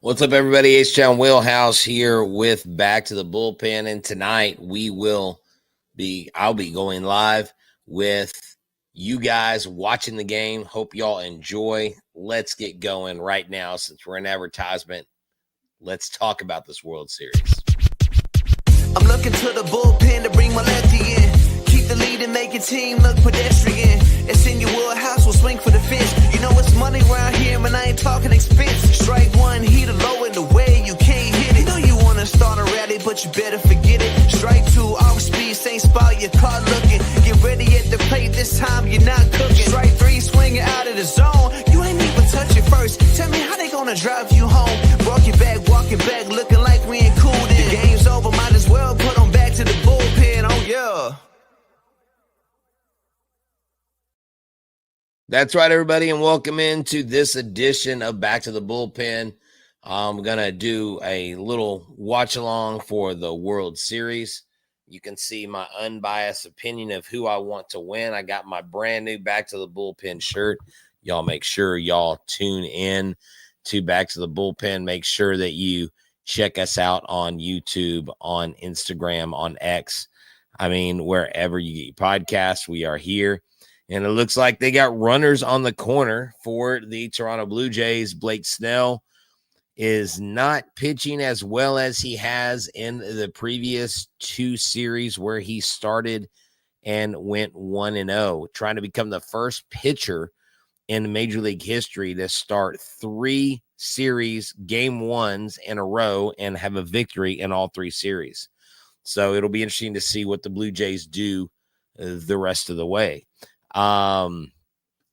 What's up, everybody? Htown Wheelhouse here with Back to the Bullpen, and tonight I'll be going live with you guys watching the game. Hope y'all enjoy. Let's get going right now since we're in advertisement. Let's talk about this World Series. I'm looking to the bullpen to bring my lefty in. Keep the lead and make your team look pedestrian. It's in your Wheelhouse, we'll swing for the fence. You know it's money around here, man, I ain't talking expense. Strike one, heat low in the way, you can't hit it. You know you wanna start a rally, but you better forget it. Strike two, off speed, same spot, your car looking. Get ready at the plate, this time you're not cooking. Strike three, swinging out of the zone. You ain't even touch it first. Tell me how they gonna drive you home. Walking back, looking like we ain't cool then. The game's over, might as well put them back to the bullpen, oh yeah. That's right, everybody, and welcome into this edition of Back to the Bullpen. I'm going to do a little watch-along for the World Series. You can see my unbiased opinion of who I want to win. I got my brand new Back to the Bullpen shirt. Y'all make sure y'all tune in to Back to the Bullpen. Make sure that you check us out on YouTube, on Instagram, on X. I mean, wherever you get your podcasts, we are here. And it looks like they got runners on the corner for the Toronto Blue Jays. Blake Snell is not pitching as well as he has in the previous two series where he started and went 1-0, trying to become the first pitcher in Major League history to start three series game ones in a row and have a victory in all three series. So it'll be interesting to see what the Blue Jays do the rest of the way.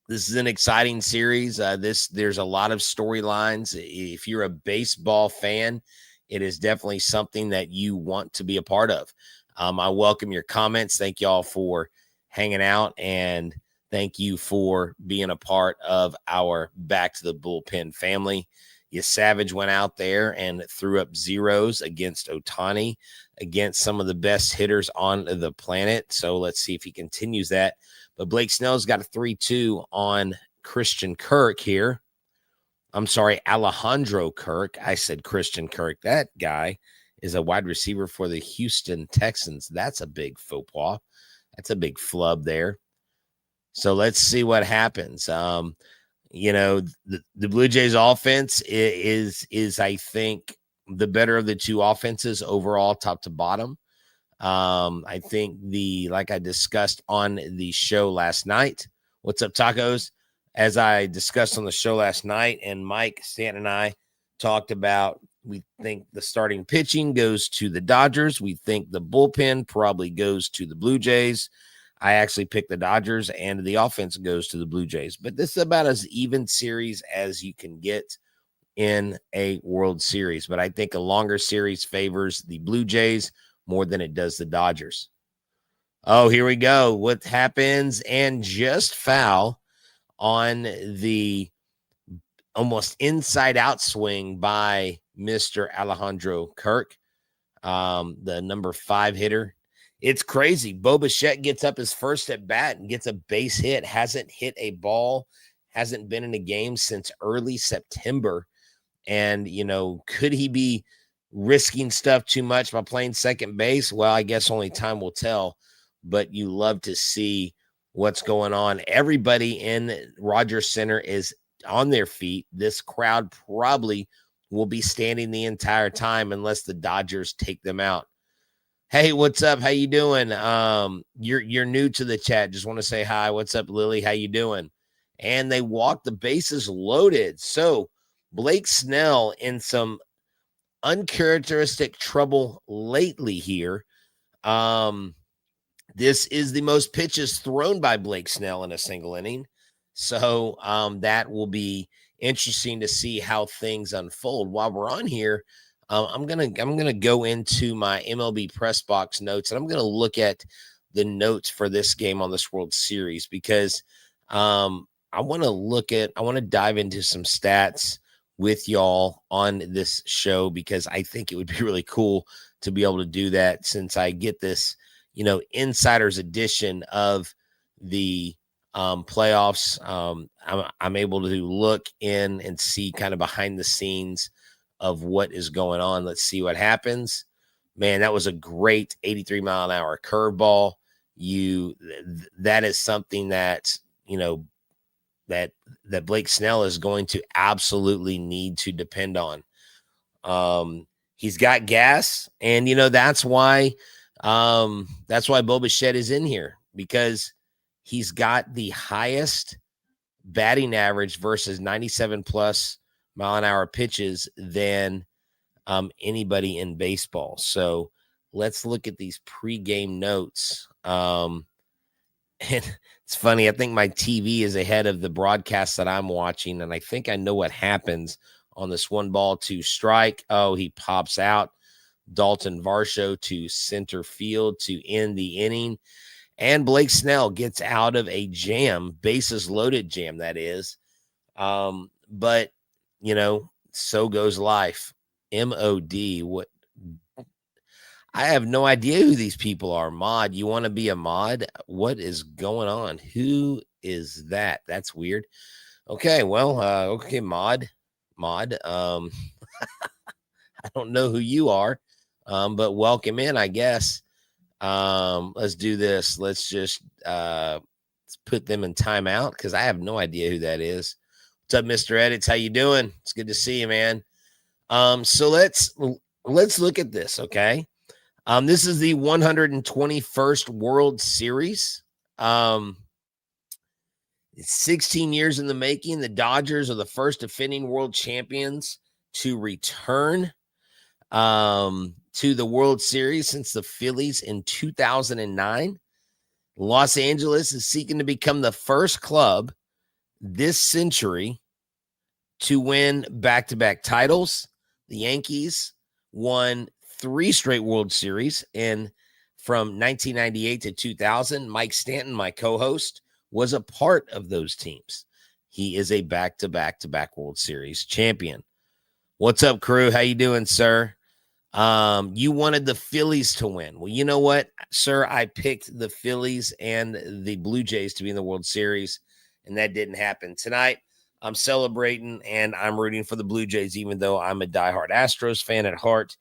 This is an exciting series. There's a lot of storylines. If you're a baseball fan, it is definitely something that you want to be a part of. I welcome your comments. Thank y'all for hanging out, and thank you for being a part of our Back to the Bullpen family. Savage went out there and threw up zeros against Htown, against some of the best hitters on the planet. So let's see if he continues that. But Blake Snell's got a 3-2 on Christian Kirk here. I'm sorry, Alejandro Kirk. I said Christian Kirk. That guy is a wide receiver for the Houston Texans. That's a big faux pas. That's a big flub there. So let's see what happens. The Blue Jays offense is I think the better of the two offenses overall, top to bottom. I think like I discussed on the show last night. What's up, tacos? As I discussed on the show last night, and Mike Stanton and I talked about, we think the starting pitching goes to the Dodgers. We think the bullpen probably goes to the Blue Jays. I actually picked the Dodgers, and the offense goes to the Blue Jays. But this is about as even series as you can get in a World Series. But I think a longer series favors the Blue Jays more than it does the Dodgers. Oh, here we go. What happens? And just foul on the almost inside-out swing by Mr. Alejandro Kirk, the number 5 hitter. It's crazy. Bo Bichette gets up his first at bat and gets a base hit. Hasn't hit a ball. Hasn't been in a game since early September. And, could he be risking stuff too much by playing second base? Well, I guess only time will tell, but you love to see what's going on. Everybody in Rogers Center is on their feet. This crowd probably will be standing the entire time unless the Dodgers take them out. Hey, what's up? How you doing? You're new to the chat. Just want to say hi. What's up, Lily? How you doing? And they walk the bases loaded. So Blake Snell in some uncharacteristic trouble lately here. This is the most pitches thrown by Blake Snell in a single inning. So that will be interesting to see how things unfold. While we're on here, I'm gonna go into my MLB press box notes, and I'm gonna look at the notes for this game on this World Series because I want to dive into some stats with y'all on this show because I think it would be really cool to be able to do that since I get this, insider's edition of the playoffs. I'm able to look in and see kind of behind the scenes of what is going on. Let's see what happens. Man, that was a great 83-mile-an-hour curveball. That is something that, that Blake Snell is going to absolutely need to depend on. He's got gas, and that's why Bo Bichette is in here, because he's got the highest batting average versus 97 plus mile an hour pitches than anybody in baseball. So let's look at these pregame notes. And it's funny. I think my TV is ahead of the broadcast that I'm watching, and I think I know what happens on this 1-2 strike. Oh, he pops out. Dalton Varsho to center field to end the inning. And Blake Snell gets out of a jam, bases loaded jam, that is. But, so goes life. MOD. What? I have no idea who these people are. Mod, you want to be a mod? What is going on? Who is that? That's weird. Okay, well, okay, mod. I don't know who you are, but welcome in, I guess. Let's do this. Let's just let's put them in timeout, because I have no idea who that is. What's up, Mr. Edits? How you doing? It's good to see you, man. So let's look at this, okay? This is the 121st World Series. It's 16 years in the making. The Dodgers are the first defending world champions to return to the World Series since the Phillies in 2009. Los Angeles is seeking to become the first club this century to win back-to-back titles. The Yankees won 3 straight World Series, and from 1998 to 2000, Mike Stanton, my co-host, was a part of those teams. He is a back-to-back World Series champion. What's up, crew? How you doing, sir? You wanted the Phillies to win. Well, you know what, sir? I picked the Phillies and the Blue Jays to be in the World Series, and that didn't happen. Tonight, I'm celebrating, and I'm rooting for the Blue Jays, even though I'm a diehard Astros fan at heart.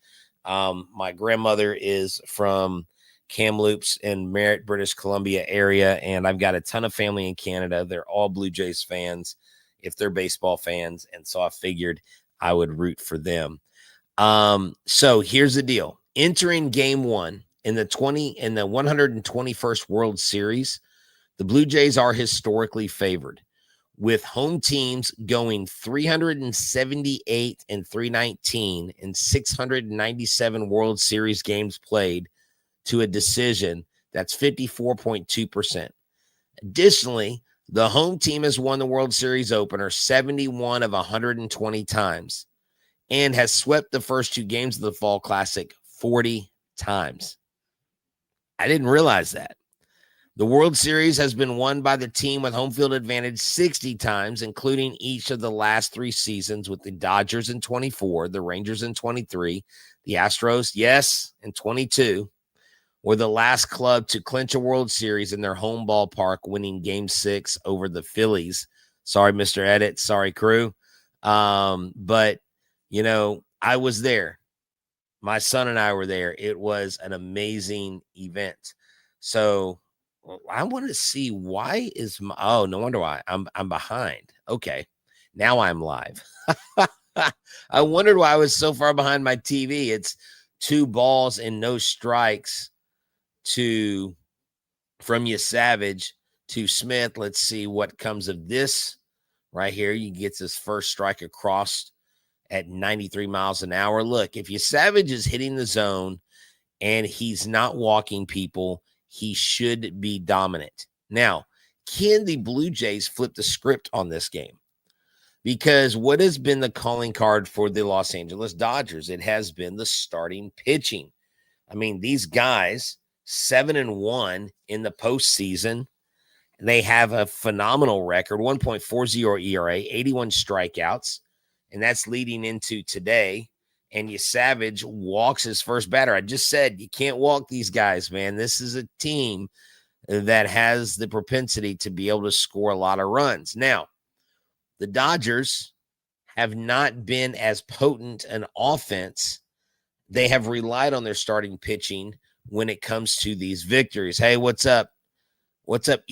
My grandmother is from Kamloops in Merritt, British Columbia area, and I've got a ton of family in Canada. They're all Blue Jays fans if they're baseball fans, and so I figured I would root for them. So here's the deal. Entering game 1 in the 121st World Series, the Blue Jays are historically favored, with home teams going 378 and 319 in 697 World Series games played to a decision. That's 54.2%. Additionally, the home team has won the World Series opener 71 of 120 times and has swept the first 2 games of the Fall Classic 40 times. I didn't realize that. The World Series has been won by the team with home field advantage 60 times, including each of the last 3 seasons, with the Dodgers in 24, the Rangers in 23, the Astros, yes, in 22, were the last club to clinch a World Series in their home ballpark, winning Game 6 over the Phillies. Sorry, Mr. Edit. Sorry, crew. But, I was there. My son and I were there. It was an amazing event. So I want to see why is my, oh, no wonder why I'm behind. Okay. Now I'm live. I wondered why I was so far behind my TV. It's 2 balls and no strikes from you Savage to Smith. Let's see what comes of this right here. He gets his first strike across at 93 miles an hour. Look, if you Savage is hitting the zone and he's not walking people, he should be dominant. Now, can the Blue Jays flip the script on this game? Because what has been the calling card for the Los Angeles Dodgers? It has been the starting pitching. I mean, these guys, 7-1 in the postseason. They have a phenomenal record, 1.40 ERA, 81 strikeouts, and that's leading into today. And you Savage walks his first batter. I just said you can't walk these guys, man. This is a team that has the propensity to be able to score a lot of runs. Now, the Dodgers have not been as potent an offense. They have relied on their starting pitching when it comes to these victories. Hey, what's up? What's up,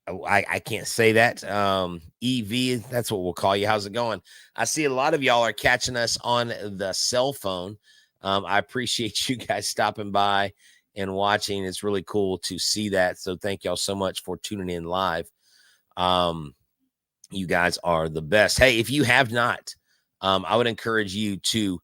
I can't say that. EV, that's what we'll call you. How's it going? I see a lot of y'all are catching us on the cell phone. I appreciate you guys stopping by and watching. It's really cool to see that. So thank y'all so much for tuning in live. You guys are the best. Hey, if you have not, I would encourage you to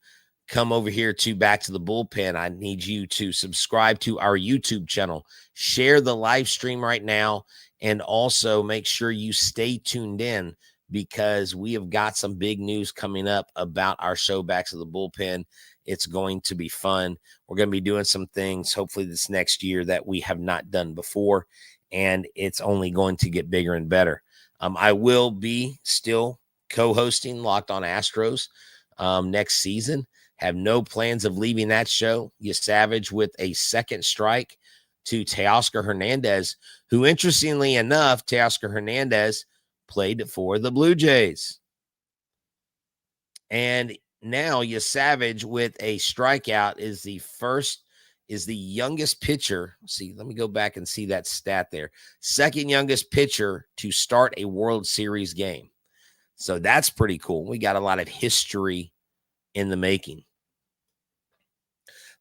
come over here to Back to the Bullpen. I need you to subscribe to our YouTube channel, share the live stream right now, and also make sure you stay tuned in because we have got some big news coming up about our show Back to the Bullpen. It's going to be fun. We're going to be doing some things hopefully this next year that we have not done before, and it's only going to get bigger and better. I will be still co-hosting Locked on Astros next season. Have no plans of leaving that show. You Savage with a second strike to Teoscar Hernandez, who, interestingly enough, Teoscar Hernandez played for the Blue Jays. And now you Savage with a strikeout is the youngest pitcher. See, let me go back and see that stat there. Second youngest pitcher to start a World Series game. So that's pretty cool. We got a lot of history in the making.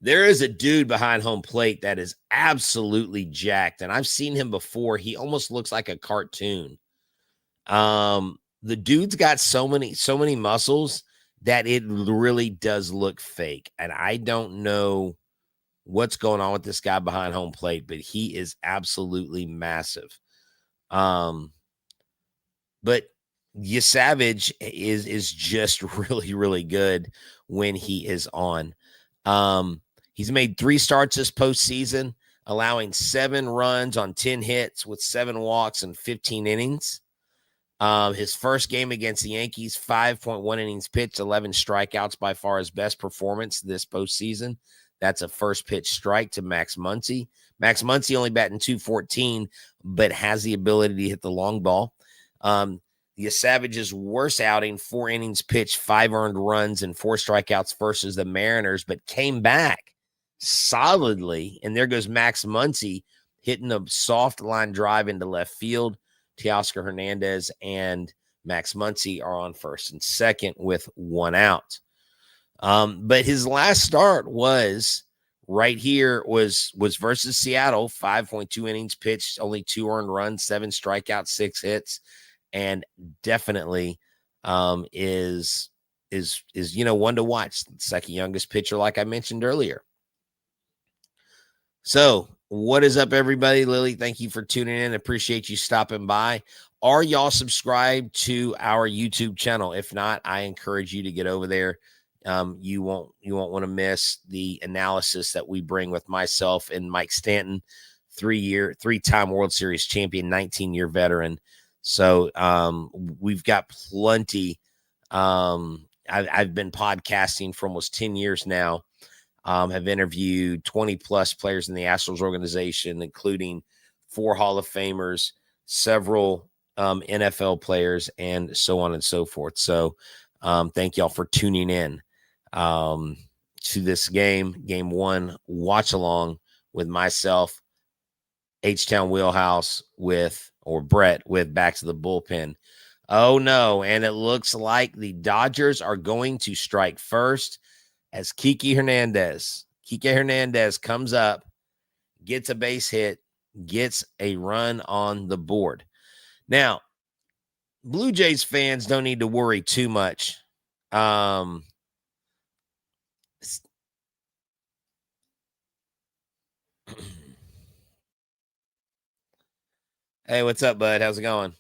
There is a dude behind home plate that is absolutely jacked, and I've seen him before. He almost looks like a cartoon. The dude's got so many muscles that it really does look fake, and I don't know what's going on with this guy behind home plate, but he is absolutely massive. But Savage is just really, really good when he is on. He's made 3 starts this postseason, allowing 7 runs on 10 hits with 7 walks and 15 innings. His first game against the Yankees, 5.1 innings pitched, 11 strikeouts, by far his best performance this postseason. That's a first pitch strike to Max Muncy. Max Muncy only batting .214, but has the ability to hit the long ball. The Savage's worst outing, 4 innings pitched, 5 earned runs, and 4 strikeouts versus the Mariners, but came back solidly. And there goes Max Muncy hitting a soft line drive into left field. Teoscar Hernandez and Max Muncy are on first and second with 1 out. But his last start was right here was versus Seattle, 5.2 innings pitched, only 2 earned runs, 7 strikeouts, 6 hits, and definitely is one to watch. Second youngest pitcher, like I mentioned earlier. So, what is up, everybody? Lily, thank you for tuning in. Appreciate you stopping by. Are y'all subscribed to our YouTube channel? If not, I encourage you to get over there. You won't want to miss the analysis that we bring with myself and Mike Stanton, 3-time World Series champion, 19-year veteran. So we've got plenty. I've been podcasting for almost 10 years now. Have interviewed 20 plus players in the Astros organization, including 4 Hall of Famers, several NFL players, and so on and so forth. So thank y'all for tuning in to this game 1 watch along with myself, Htown Wheelhouse Brett with Back to the Bullpen. Oh no, and it looks like the Dodgers are going to strike first as Kike Hernandez comes up, gets a base hit, gets a run on the board. Now, Blue Jays fans don't need to worry too much. Hey, what's up, bud? How's it going?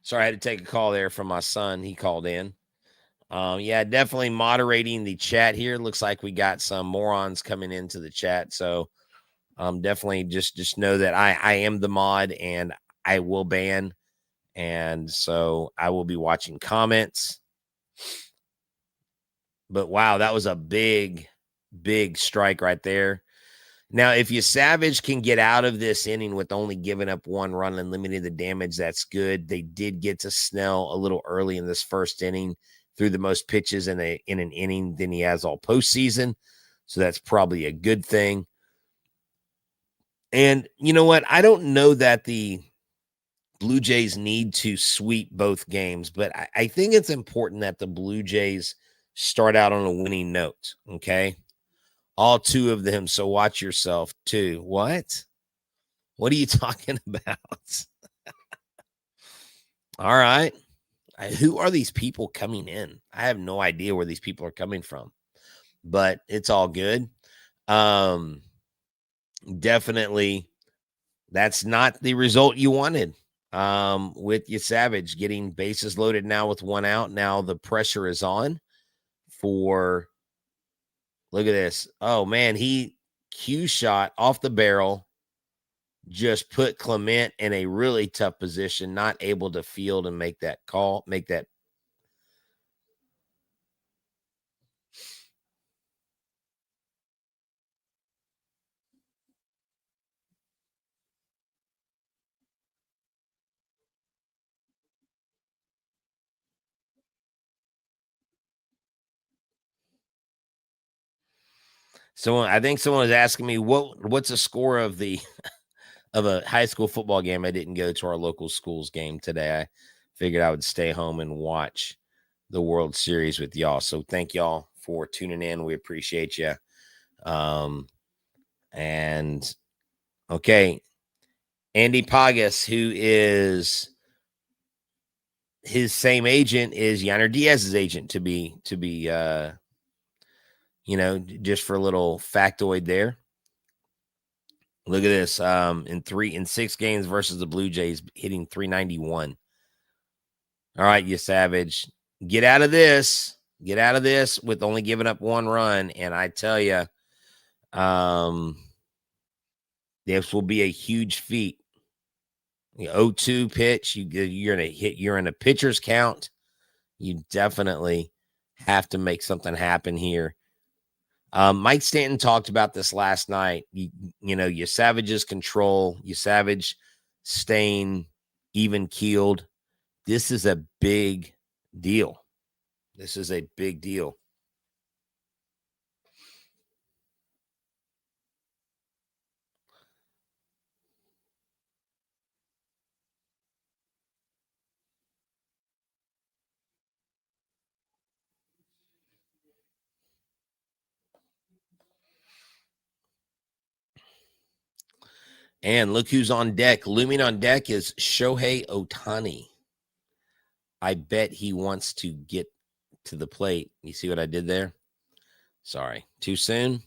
Sorry, I had to take a call there from my son. He called in. Yeah, definitely moderating the chat here. Looks like we got some morons coming into the chat. So definitely just know that I am the mod and I will ban. And so I will be watching comments. But wow, that was a big strike right there. Now, if you Savage can get out of this inning with only giving up one run and limiting the damage, that's good. They did get to Snell a little early in this first inning, threw the most pitches in an inning than he has all postseason. So that's probably a good thing. And you know what? I don't know that the Blue Jays need to sweep both games, but I think it's important that the Blue Jays start out on a winning note. Okay. All two of them. So watch yourself too. What? What are you talking about? All right. Who are these people coming in? I have no idea where these people are coming from, but it's all good. Definitely that's not the result you wanted. With you Savage getting bases loaded now with one out. Now the pressure is on for, look at this. Oh man, he Q shot off the barrel. Just put Clement in a really tough position, not able to field and make that call, make that. I think someone was asking me what's the score of the of a high school football game. I didn't go to our local schools game today. I figured I would stay home and watch the World Series with y'all. So thank y'all for tuning in. We appreciate you. And okay, Andy Pagas, who is his same agent is Yanner Diaz's agent to be just for a little factoid there. Look at this. In 6 games versus the Blue Jays, hitting 391. All right, you Savage. Get out of this. Get out of this with only giving up one run. And I tell you, this will be a huge feat. 0-2 pitch. You're gonna hit. You're in a pitcher's count. You definitely have to make something happen here. Mike Stanton talked about this last night. You Savage's control. You Savage staying even keeled. This is a big deal. This is a big deal. And look who's on deck. Looming on deck is Shohei Ohtani. I bet he wants to get to the plate. You see what I did there? Sorry. Too soon?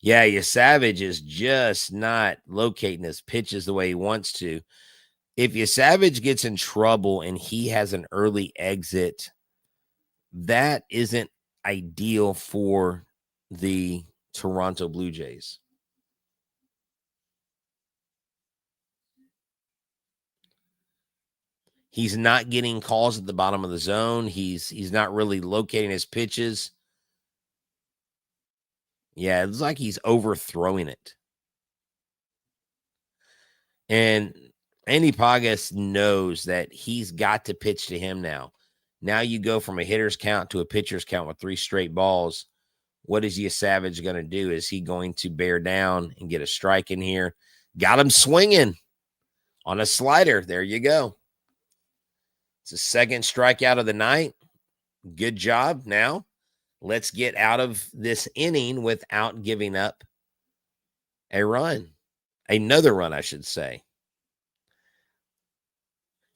Yeah, your Savage is just not locating his pitches the way he wants to. If your Savage gets in trouble and he has an early exit, that isn't ideal for the Toronto Blue Jays. He's not getting calls at the bottom of the zone. He's not really locating his pitches. Yeah, it's like he's overthrowing it. And Andy Pagas knows that he's got to pitch to him now. Now you go from a hitter's count to a pitcher's count with 3 straight balls. What is Savage going to do? Is he going to bear down and get a strike in here? Got him swinging on a slider. There you go. It's a second strikeout of the night. Good job. Now, let's get out of this inning without giving up a run. Another run, I should say.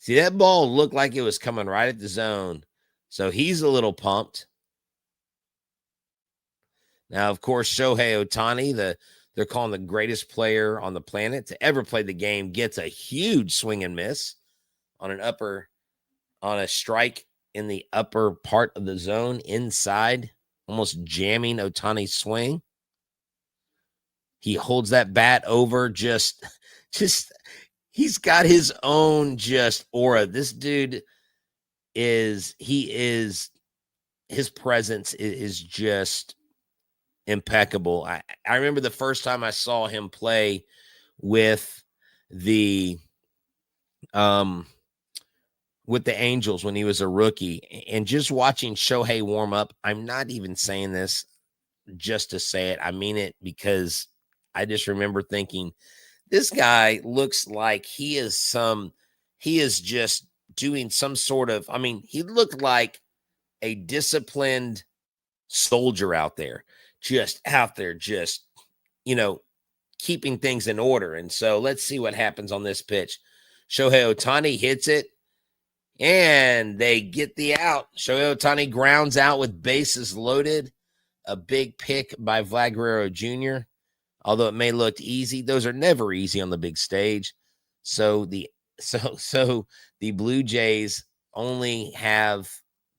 See, that ball looked like it was coming right at the zone. So he's a little pumped. Now, of course, Shohei Ohtani, they're calling the greatest player on the planet to ever play the game, gets a huge swing and miss on a strike in the upper part of the zone inside, almost jamming Htown's swing. He holds that bat over, just he's got his own just aura. This dude his presence is just impeccable. I remember the first time I saw him play with the Angels when he was a rookie, and just watching Shohei warm up. I'm not even saying this just to say it. I mean it because I just remember thinking, this guy looks like he is just doing some sort of, he looked like a disciplined soldier out there, just keeping things in order. And so let's see what happens on this pitch. Shohei Ohtani hits it, and they get the out. Shohei Ohtani grounds out with bases loaded. A big pick by Vlad Guerrero Jr. Although it may look easy, those are never easy on the big stage. So the Blue Jays only have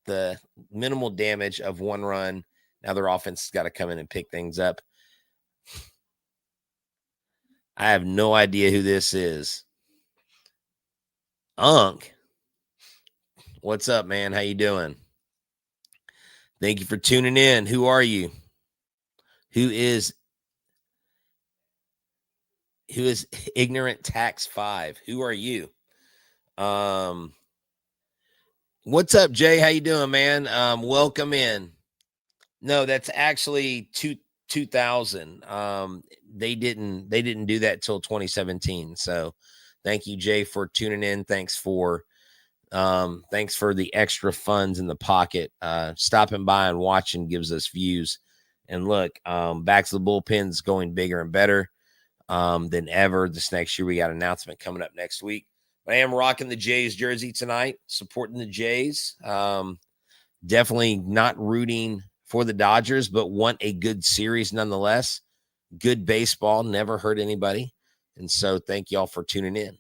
the minimal damage of 1 run. Now their offense has got to come in and pick things up. I have no idea who this is. Unk. What's up, man? How you doing? Thank you for tuning in. Who are you? Who is Ignorant Tax 5? Who are you? What's up, Jay? How you doing, man? Welcome in. No, that's actually 2000. They didn't do that till 2017. So thank you, Jay, for tuning in. Thanks for the extra funds in the pocket. Stopping by and watching gives us views. And look, back to the bullpen's going bigger and better than ever. This next year, we got an announcement coming up next week. But I am rocking the Jays jersey tonight, supporting the Jays. Definitely not rooting for the Dodgers, but want a good series nonetheless. Good baseball, never hurt anybody. And so thank y'all for tuning in.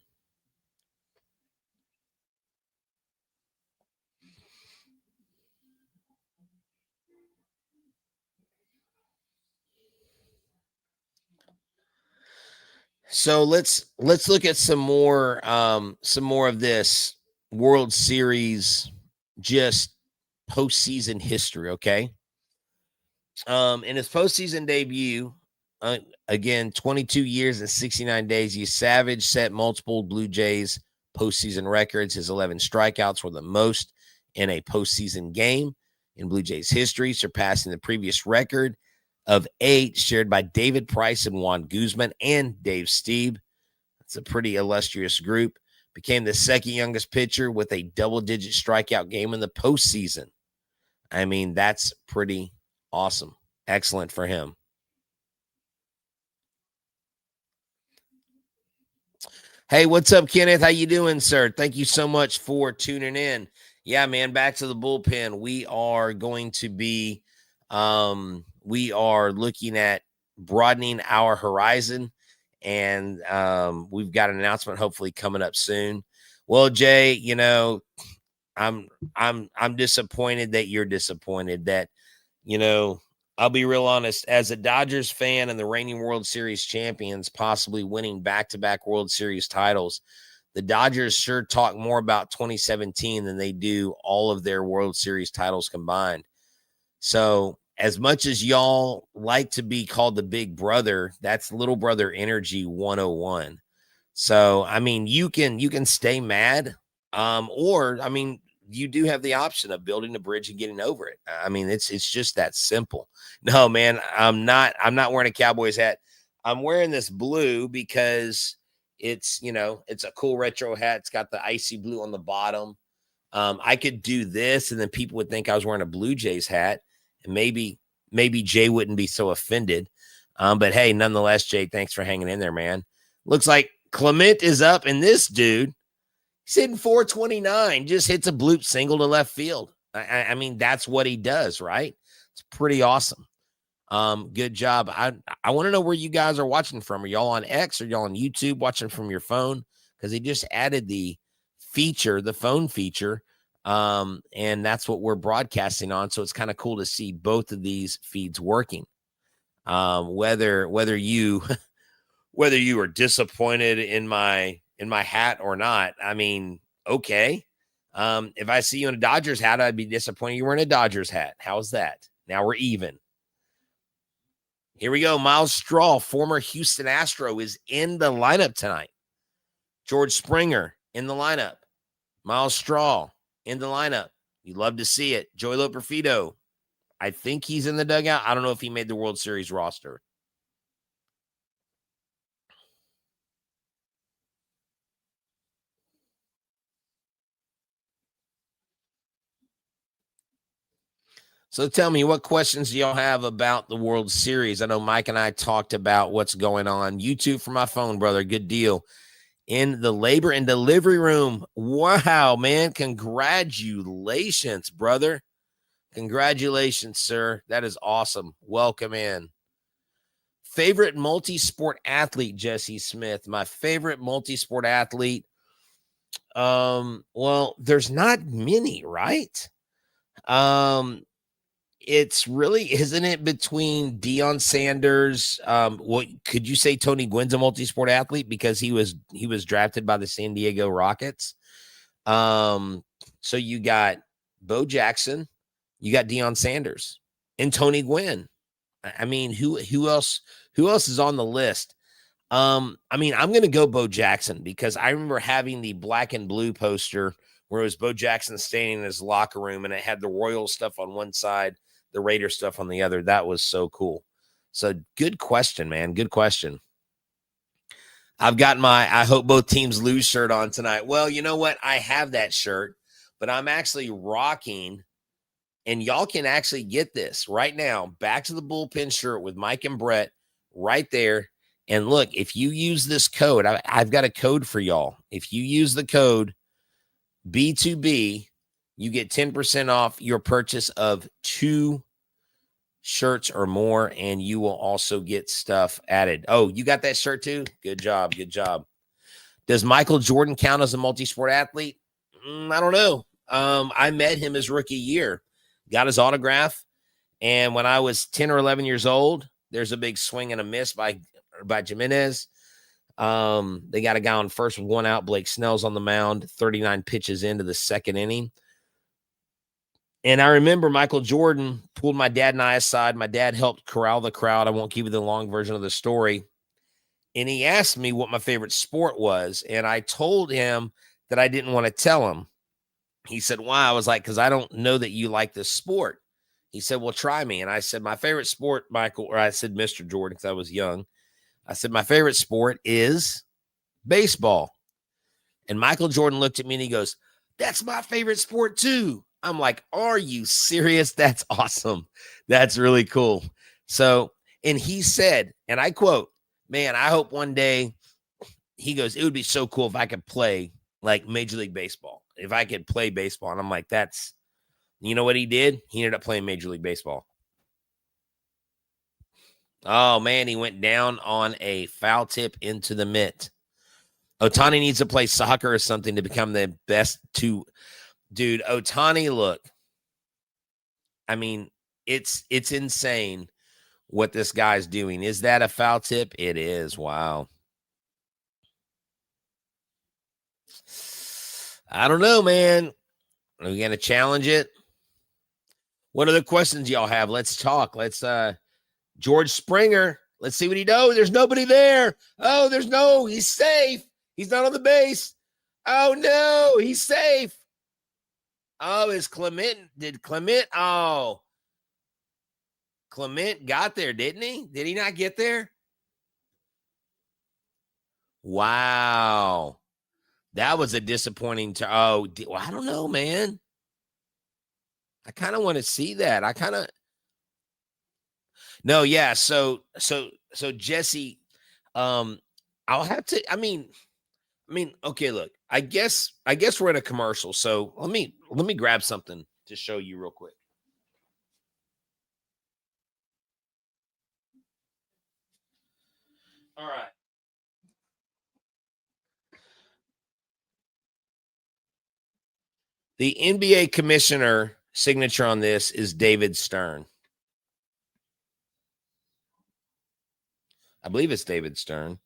So let's look at some more of this World Series, just postseason history. Okay. In his postseason debut, again, 22 years and 69 days, Savage set multiple Blue Jays postseason records. His 11 strikeouts were the most in a postseason game in Blue Jays history, surpassing the previous record of 8 shared by David Price and Juan Guzman and Dave Stieb. That's a pretty illustrious group. Became the second youngest pitcher with a double-digit strikeout game in the postseason. I mean, that's pretty awesome. Excellent for him. Hey, what's up, Kenneth? How you doing, sir? Thank you so much for tuning in. Yeah, man, back to the bullpen. We are going to be we are looking at broadening our horizon, and we've got an announcement hopefully coming up soon. Well, Jay, I'm disappointed that you're disappointed. That, I'll be real honest, as a Dodgers fan and the reigning World Series champions, possibly winning back-to-back World Series titles, the Dodgers sure talk more about 2017 than they do all of their World Series titles combined. So as much as y'all like to be called the big brother, that's little brother energy 101. So, you can stay mad, or you do have the option of building a bridge and getting over it. It's just that simple. No, man, I'm not wearing a Cowboys hat. I'm wearing this blue because it's a cool retro hat. It's got the icy blue on the bottom. I could do this, and then people would think I was wearing a Blue Jays hat, and maybe Jay wouldn't be so offended. But hey, nonetheless, Jay, thanks for hanging in there, man. Looks like Clement is up, and this dude, he's hitting 429, just hits a bloop single to left field. I mean, that's what he does, right? It's pretty awesome. Good job. I want to know where you guys are watching from. Are y'all on X or y'all on YouTube watching from your phone? Because they just added the feature, the phone feature. And that's what we're broadcasting on. So it's kind of cool to see both of these feeds working. Whether you whether you are disappointed in my hat or not, I mean, okay. If I see you in a Dodgers hat, I'd be disappointed you were in a Dodgers hat. How's that? Now we're even. Here we go. Miles Straw, former Houston Astro, is in the lineup tonight. George Springer in the lineup. Miles Straw in the lineup. You love to see it. Joey Loperfido, I think he's in the dugout. I don't know if he made the World Series roster. So tell me, what questions do y'all have about the World Series? I know Mike and I talked about what's going on. YouTube for my phone, brother. Good deal. In the labor and delivery room. Wow, man. Congratulations, brother. Congratulations, sir. That is awesome. Welcome in. Favorite multi-sport athlete, Jesse Smith. My favorite multi-sport athlete. Well, there's not many, right? It's really, isn't it, between Deion Sanders? What could you say? Tony Gwynn's a multi-sport athlete because he was drafted by the San Diego Rockets. So you got Bo Jackson, you got Deion Sanders, and Tony Gwynn. I mean, who else is on the list? I mean, I'm gonna go Bo Jackson because I remember having the black and blue poster where it was Bo Jackson standing in his locker room and it had the Royals stuff on one side, the Raiders stuff on the other. That was so cool. So good question, man. Good question. I've got my I hope both teams lose shirt on tonight. Well, you know what? I have that shirt, but I'm actually rocking, and y'all can actually get this right now. Back to the bullpen shirt with Mike and Brett right there. And look, if you use this code, I've got a code for y'all. If you use the code B2B, you get 10% off your purchase of 2 shirts or more, and you will also get stuff added. Oh, you got that shirt too? Good job. Good job. Does Michael Jordan count as a multi-sport athlete? I don't know. I met him his rookie year, got his autograph, and when I was 10 or 11 years old, there's a big swing and a miss by Jimenez. They got a guy on first with 1 out. Blake Snell's on the mound, 39 pitches into the second inning. And I remember Michael Jordan pulled my dad and I aside. My dad helped corral the crowd. I won't give you the long version of the story. And he asked me what my favorite sport was. And I told him that I didn't want to tell him. He said, why? I was like, because I don't know that you like this sport. He said, well, try me. And I said, my favorite sport, Michael, or I said, Mr. Jordan, because I was young. I said, my favorite sport is baseball. And Michael Jordan looked at me and he goes, that's my favorite sport too. I'm like, are you serious? That's awesome. That's really cool. So, and he said, and I quote, man, I hope one day, he goes, it would be so cool if I could play like Major League Baseball, if I could play baseball. And I'm like, that's, you know what he did? He ended up playing Major League Baseball. Oh, man, he went down on a foul tip into the mitt. Ohtani needs to play soccer or something to become the best to, dude, Ohtani, look, I mean, it's insane what this guy's doing. Is that a foul tip? It is. Wow. I don't know, man. Are we going to challenge it? What other questions y'all have? Let's talk. Let's, George Springer. Let's see what he knows. There's nobody there. Oh, he's safe. He's not on the base. Oh, no, he's safe. Oh, did Clement? Oh, Clement got there, didn't he? Did he not get there? Wow. That was a disappointing. I don't know, man. I kind of want to see that. No, yeah. So Jesse, I'll have to, I mean, okay, look, I guess we're in a commercial. So let me grab something to show you real quick. All right. The NBA commissioner signature on this is David Stern. I believe it's David Stern.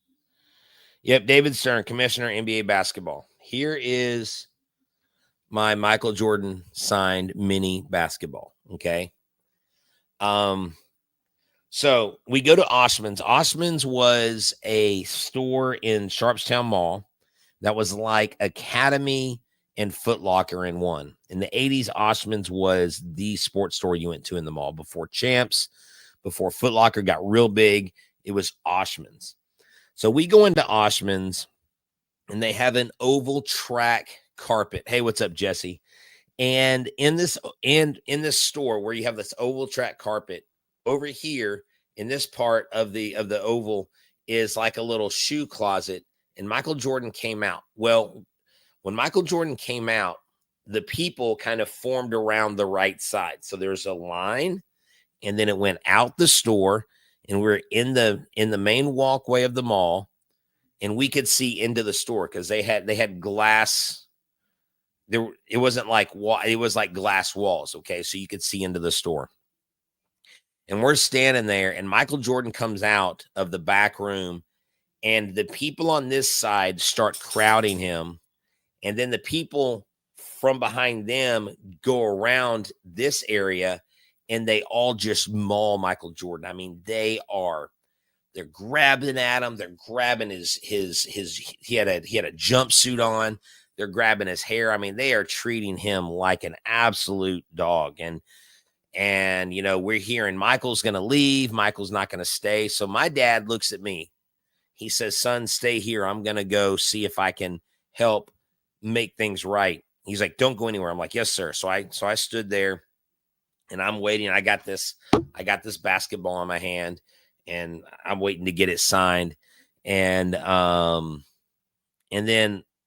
Yep, David Stern, commissioner, NBA basketball. Here is my Michael Jordan signed mini basketball. Okay. So we go to Oshman's. Oshman's was a store in Sharpstown Mall that was like Academy and Foot Locker in one. In the 80s, Oshman's was the sports store you went to in the mall before Champs, before Foot Locker got real big. It was Oshman's. So we go into Oshman's and they have an oval track carpet. Hey, what's up, Jesse? And in this store where you have this oval track carpet, over here in this part of the oval is like a little shoe closet. And Michael Jordan came out. Well, when Michael Jordan came out, the people kind of formed around the right side. So there's a line, and then it went out the store, and we're in the main walkway of the mall, and we could see into the store because they had glass. It wasn't like it was like glass walls. Okay, so you could see into the store. And we're standing there, and Michael Jordan comes out of the back room, and the people on this side start crowding him. And then the people from behind them go around this area, and they all just maul Michael Jordan. I mean, they're grabbing at him. They're grabbing his he had a jumpsuit on. They're grabbing his hair. I mean, they are treating him like an absolute dog. And, you know, we're hearing Michael's going to leave. Michael's not going to stay. So my dad looks at me. He says, son, stay here. I'm going to go see if I can help make things right. He's like, don't go anywhere. I'm like, yes, sir. So I stood there and I'm waiting. I got this basketball in my hand and I'm waiting to get it signed. And then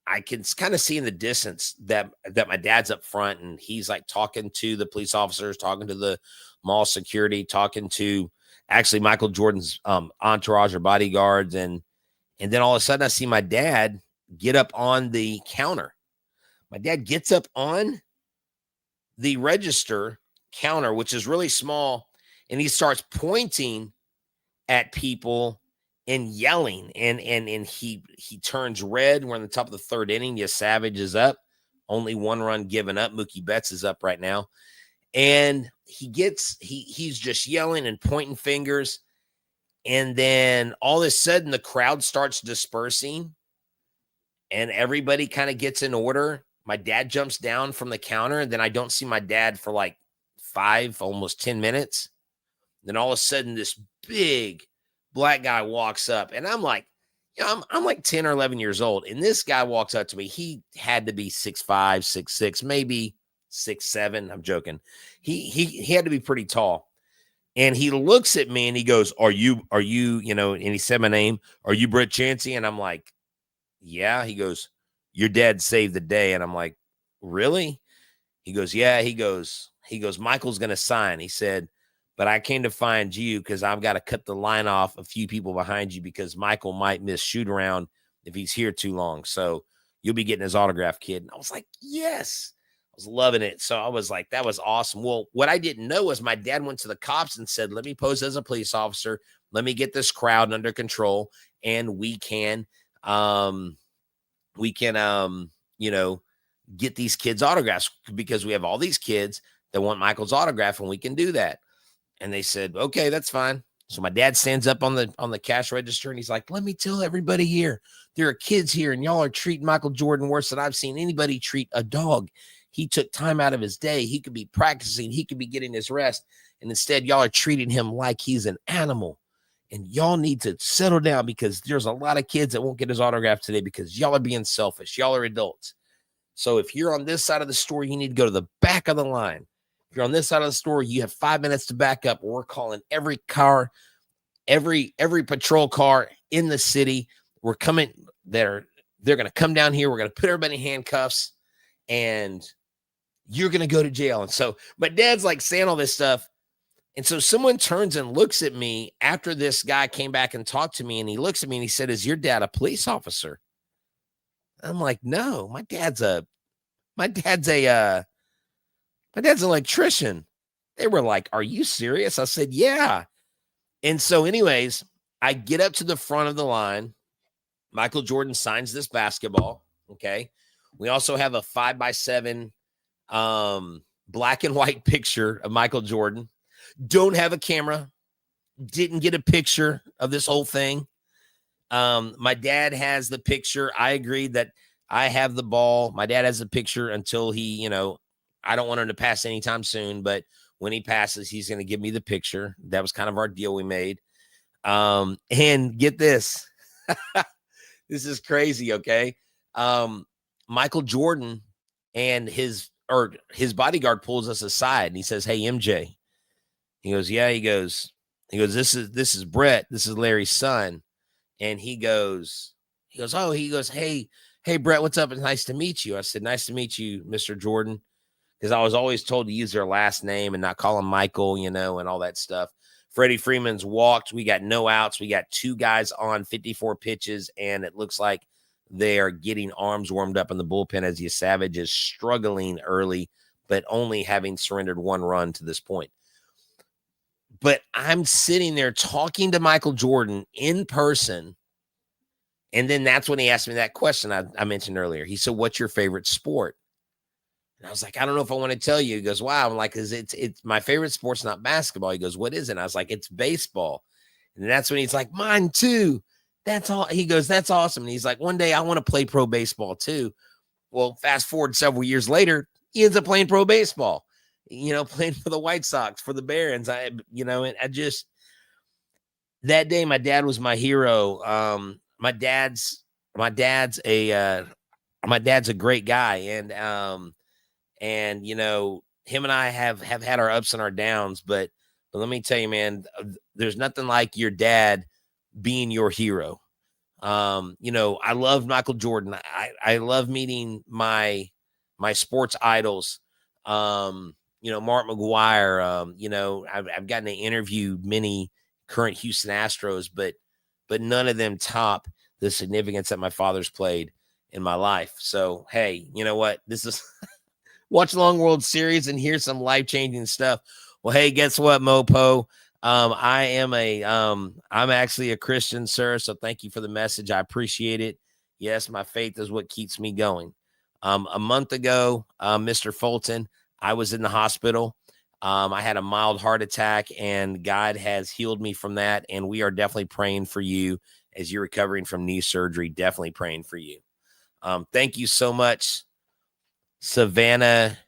I can kind of see in the distance that my dad's up front and he's like talking to the police officers, talking to the mall security, talking to actually Michael Jordan's entourage or bodyguards. And then all of a sudden I see my dad get up on the counter. My dad gets up on the register counter, which is really small. And he starts pointing at people and yelling, and he turns red. We're in the top of the third inning. Yes, Savage is up. Only one run given up. Mookie Betts is up right now. And he's just yelling and pointing fingers. And then all of a sudden the crowd starts dispersing and everybody kind of gets in order. My dad jumps down from the counter, and then I don't see my dad for like 5, almost 10 minutes. Then all of a sudden this big black guy walks up, and I'm like, I'm like 10 or 11 years old. And this guy walks up to me. He had to be 6'5", 6'6", maybe 6'7". I'm joking. He had to be pretty tall. And he looks at me and he goes, are you, you know, and he said my name. Are you Brett Chansey? And I'm like, yeah. He goes, your dad saved the day. And I'm like, really? He goes, yeah. He goes, Michael's going to sign. He said, but I came to find you because I've got to cut the line off a few people behind you because Michael might miss shoot around if he's here too long. So you'll be getting his autograph, kid. And I was like, yes. I was loving it. So I was like, that was awesome. Well, what I didn't know was my dad went to the cops and said, let me pose as a police officer. Let me get this crowd under control. And we can, you know, get these kids autographs because we have all these kids that want Michael's autograph and we can do that. And they said, okay, that's fine. So my dad stands up on the cash register and he's like, let me tell everybody here, there are kids here and y'all are treating Michael Jordan worse than I've seen anybody treat a dog. He took time out of his day. He could be practicing. He could be getting his rest. And instead, y'all are treating him like he's an animal. And y'all need to settle down because there's a lot of kids that won't get his autograph today because y'all are being selfish. Y'all are adults. So if you're on this side of the store, you need to go to the back of the line. If you're on this side of the store, you have 5 minutes to back up. We're calling every car, every patrol car in the city. We're coming. They're going to come down here. We're going to put everybody in handcuffs, and you're going to go to jail. And so my dad's like saying all this stuff. And so someone turns and looks at me after this guy came back and talked to me, and he looks at me and he said, is your dad a police officer? I'm like, no, my dad's a my dad's an electrician. They were like, are you serious? I said, yeah. And so anyways, I get up to the front of the line. Michael Jordan signs this basketball. Okay. We also have a 5x7 black and white picture of Michael Jordan. Don't have a camera. Didn't get a picture of this whole thing. My dad has the picture. I agreed that I have the ball. My dad has the picture until he, I don't want him to pass anytime soon, but when he passes, he's going to give me the picture. That was kind of our deal we made. And get this. This is crazy. Okay. Michael Jordan and his bodyguard pulls us aside and he says, "Hey, MJ." He goes, "Yeah." He goes, this is Brett. This is Larry's son. And he goes, "Hey, Brett, what's up? It's nice to meet you." I said, "Nice to meet you, Mr. Jordan." Because I was always told to use their last name and not call him Michael, and all that stuff. Freddie Freeman's walked. We got no outs. We got 2 guys on 54 pitches, and it looks like they are getting arms warmed up in the bullpen as the Savage is struggling early, but only having surrendered 1 run to this point. But I'm sitting there talking to Michael Jordan in person, and then that's when he asked me that question I mentioned earlier. He said, "What's your favorite sport?" And I was like, "I don't know if I want to tell you." He goes, "Wow." I'm like, it's my favorite sport's not basketball." He goes, "What is it?" And I was like, "It's baseball." And that's when he's like, "Mine too." That's all. He goes, "That's awesome." And he's like, "One day I want to play pro baseball too." Well, fast forward several years later, he ends up playing pro baseball, playing for the White Sox, for the Barons. And I just, that day, my dad was my hero. My dad's a great guy. And him and I have had our ups and our downs, but let me tell you, man, there's nothing like your dad being your hero. I love Michael Jordan. I love meeting my sports idols. Mark McGuire. I've gotten to interview many current Houston Astros, but none of them top the significance that my father's played in my life. So, hey, you know what? This is watch Long World Series and hear some life-changing stuff. Well, hey, guess what, Mopo? I'm actually a Christian, sir. So thank you for the message. I appreciate it. Yes, my faith is what keeps me going. A month ago, Mr. Fulton, I was in the hospital. I had a mild heart attack, and God has healed me from that. And we are definitely praying for you as you're recovering from knee surgery. Definitely praying for you. Thank you so much, Savannah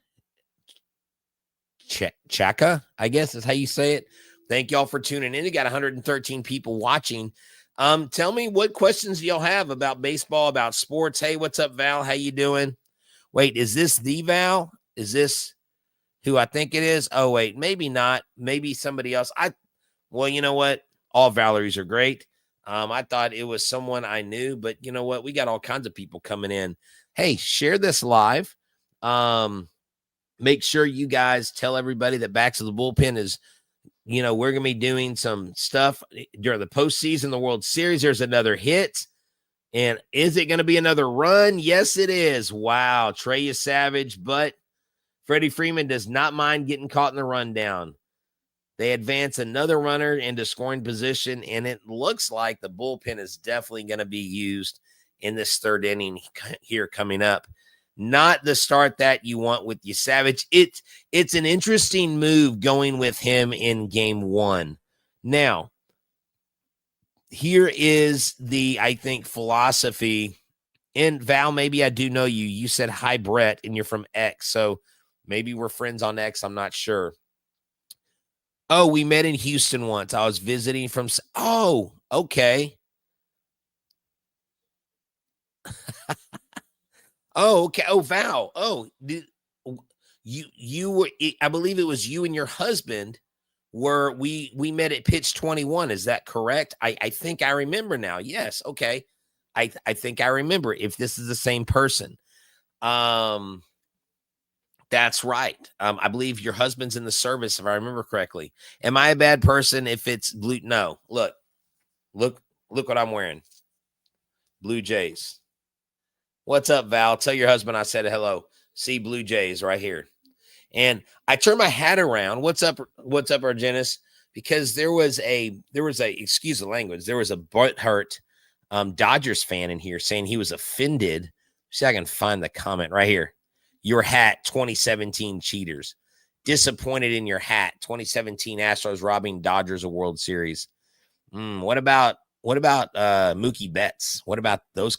Chaka, I guess is how you say it. Thank y'all for tuning in. You got 113 people watching. Tell me, what questions do y'all have about baseball, about sports? Hey, what's up, Val? How you doing? Wait, is this the Val? Is this who I think it is? Oh, wait, maybe not. Maybe somebody else. Well, you know what? All Valeries are great. I thought it was someone I knew, but you know what? We got all kinds of people coming in. Hey, share this live. Make sure you guys tell everybody that Backs of the Bullpen is, we're going to be doing some stuff during the postseason, the World Series. There's another hit. And is it going to be another run? Yes, it is. Wow. Trey is savage, but Freddie Freeman does not mind getting caught in the rundown. They advance another runner into scoring position, and it looks like the bullpen is definitely going to be used in this 3rd inning here coming up. Not the start that you want with your Savage. It's an interesting move going with him in game 1. Now, here is the, I think, philosophy. And Val, maybe I do know you. You said hi, Brett, and you're from X. So maybe we're friends on X. I'm not sure. Oh, we met in Houston once. I was visiting from. Oh, okay. Oh, okay. Oh, Val. Oh, you were. I believe it was you and your husband. We met at pitch 21. Is that correct? I think I remember now. Yes. Okay. I think I remember if this is the same person. That's right. I believe your husband's in the service, if I remember correctly. Am I a bad person if it's blue? No. Look what I'm wearing. Blue Jays. What's up, Val? Tell your husband I said hello. See Blue Jays right here. And I turned my hat around. What's up, Argenis? Because there was a excuse the language, there was a butthurt Dodgers fan in here saying he was offended. See if I can find the comment right here. Your hat, 2017 cheaters. Disappointed in your hat. 2017 Astros robbing Dodgers a World Series. What about Mookie Betts? What about those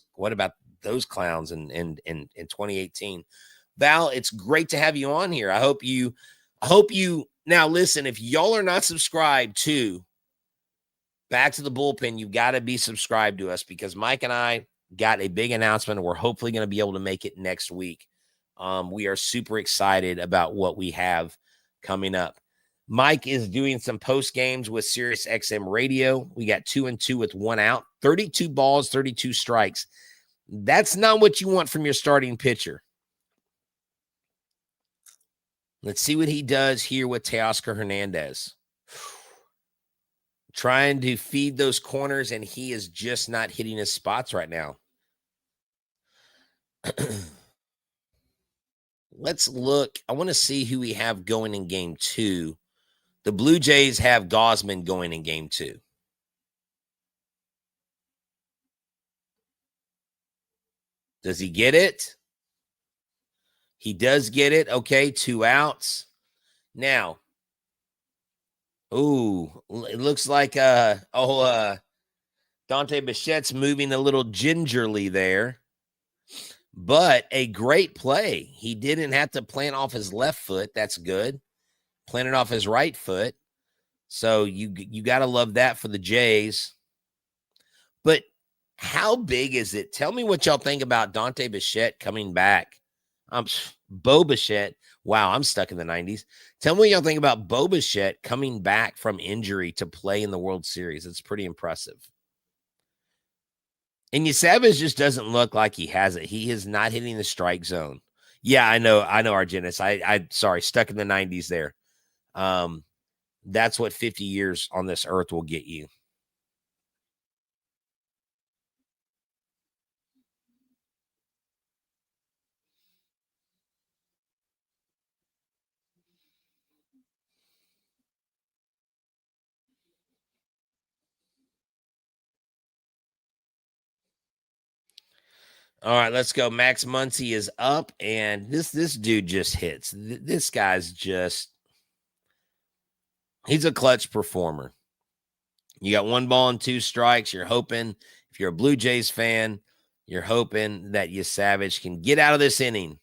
clowns in 2018? Val, it's great to have you on here. I hope you now listen, if y'all are not subscribed to Back to the Bullpen, you've got to be subscribed to us because Mike and I got a big announcement. We're hopefully going to be able to make it next week. We are super excited about what we have coming up. Mike is doing some post games with Sirius XM Radio. We got 2-2 with 1 out, 32 balls, 32 strikes. That's not what you want from your starting pitcher. Let's see what he does here with Teoscar Hernandez. Trying to feed those corners, and he is just not hitting his spots right now. Let's look. I want to see who we have going in game 2. The Blue Jays have Gausman going in game 2. Does he get it? He does get it. Okay, 2 outs. Now, it looks like Dante Bichette's moving a little gingerly there. But a great play. He didn't have to plant off his left foot. That's good. Planted off his right foot. So you got to love that for the Jays. But how big is it? Tell me what y'all think about Dante Bichette coming back. Bo Bichette. Wow, I'm stuck in the 90s. Tell me what y'all think about Bo Bichette coming back from injury to play in the World Series. It's pretty impressive. And Savage just doesn't look like he has it. He is not hitting the strike zone. Yeah, I know, Argenis. I sorry, stuck in the 90s there. That's what 50 years on this earth will get you. All right, let's go. Max Muncy is up, and this dude just hits. This guy's he's a clutch performer. You got 1 ball and 2 strikes. You're hoping, if you're a Blue Jays fan, you're hoping that Savage can get out of this inning.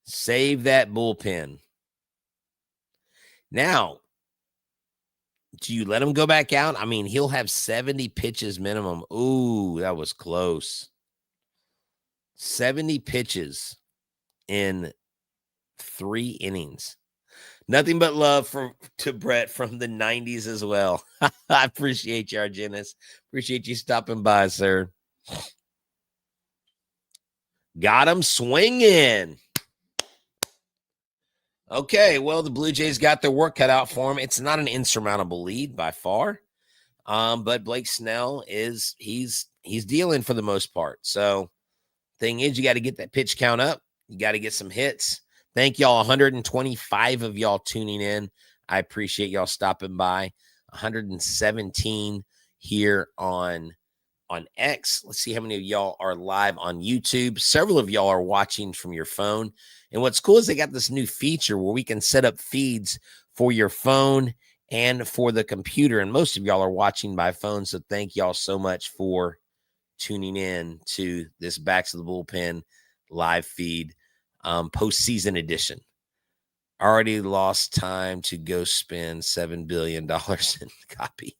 Save that bullpen. Now, do you let him go back out? I mean, he'll have 70 pitches minimum. Ooh, that was close. 70 pitches in 3 innings. Nothing but love to Brett from the 90s as well. I appreciate you, Argenis. Appreciate you stopping by, sir. Got him swinging. Okay, well, the Blue Jays got their work cut out for him. It's not an insurmountable lead by far, but Blake Snell he's dealing for the most part. So, thing is, you got to get that pitch count up. You got to get some hits. Thank y'all, 125 of y'all tuning in. I appreciate y'all stopping by. 117 here on X. Let's see how many of y'all are live on YouTube. Several of y'all are watching from your phone. And what's cool is they got this new feature where we can set up feeds for your phone and for the computer. And most of y'all are watching by phone. So thank y'all so much for tuning in to this Back to the Bullpen live feed, postseason edition. Already lost time to go spend $7 billion in copy.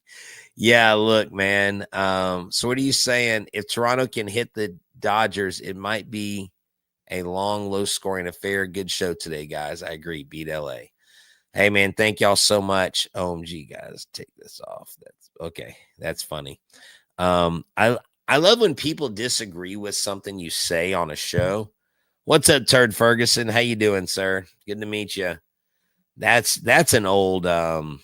Yeah, look, man. So what are you saying? If Toronto can hit the Dodgers, it might be a long, low-scoring affair. Good show today, guys. I agree. Beat LA. Hey, man, thank y'all so much. OMG, guys, take this off. That's okay. That's funny. I love when people disagree with something you say on a show. What's up, Turd Ferguson? How you doing, sir? Good to meet you. That's an old SNL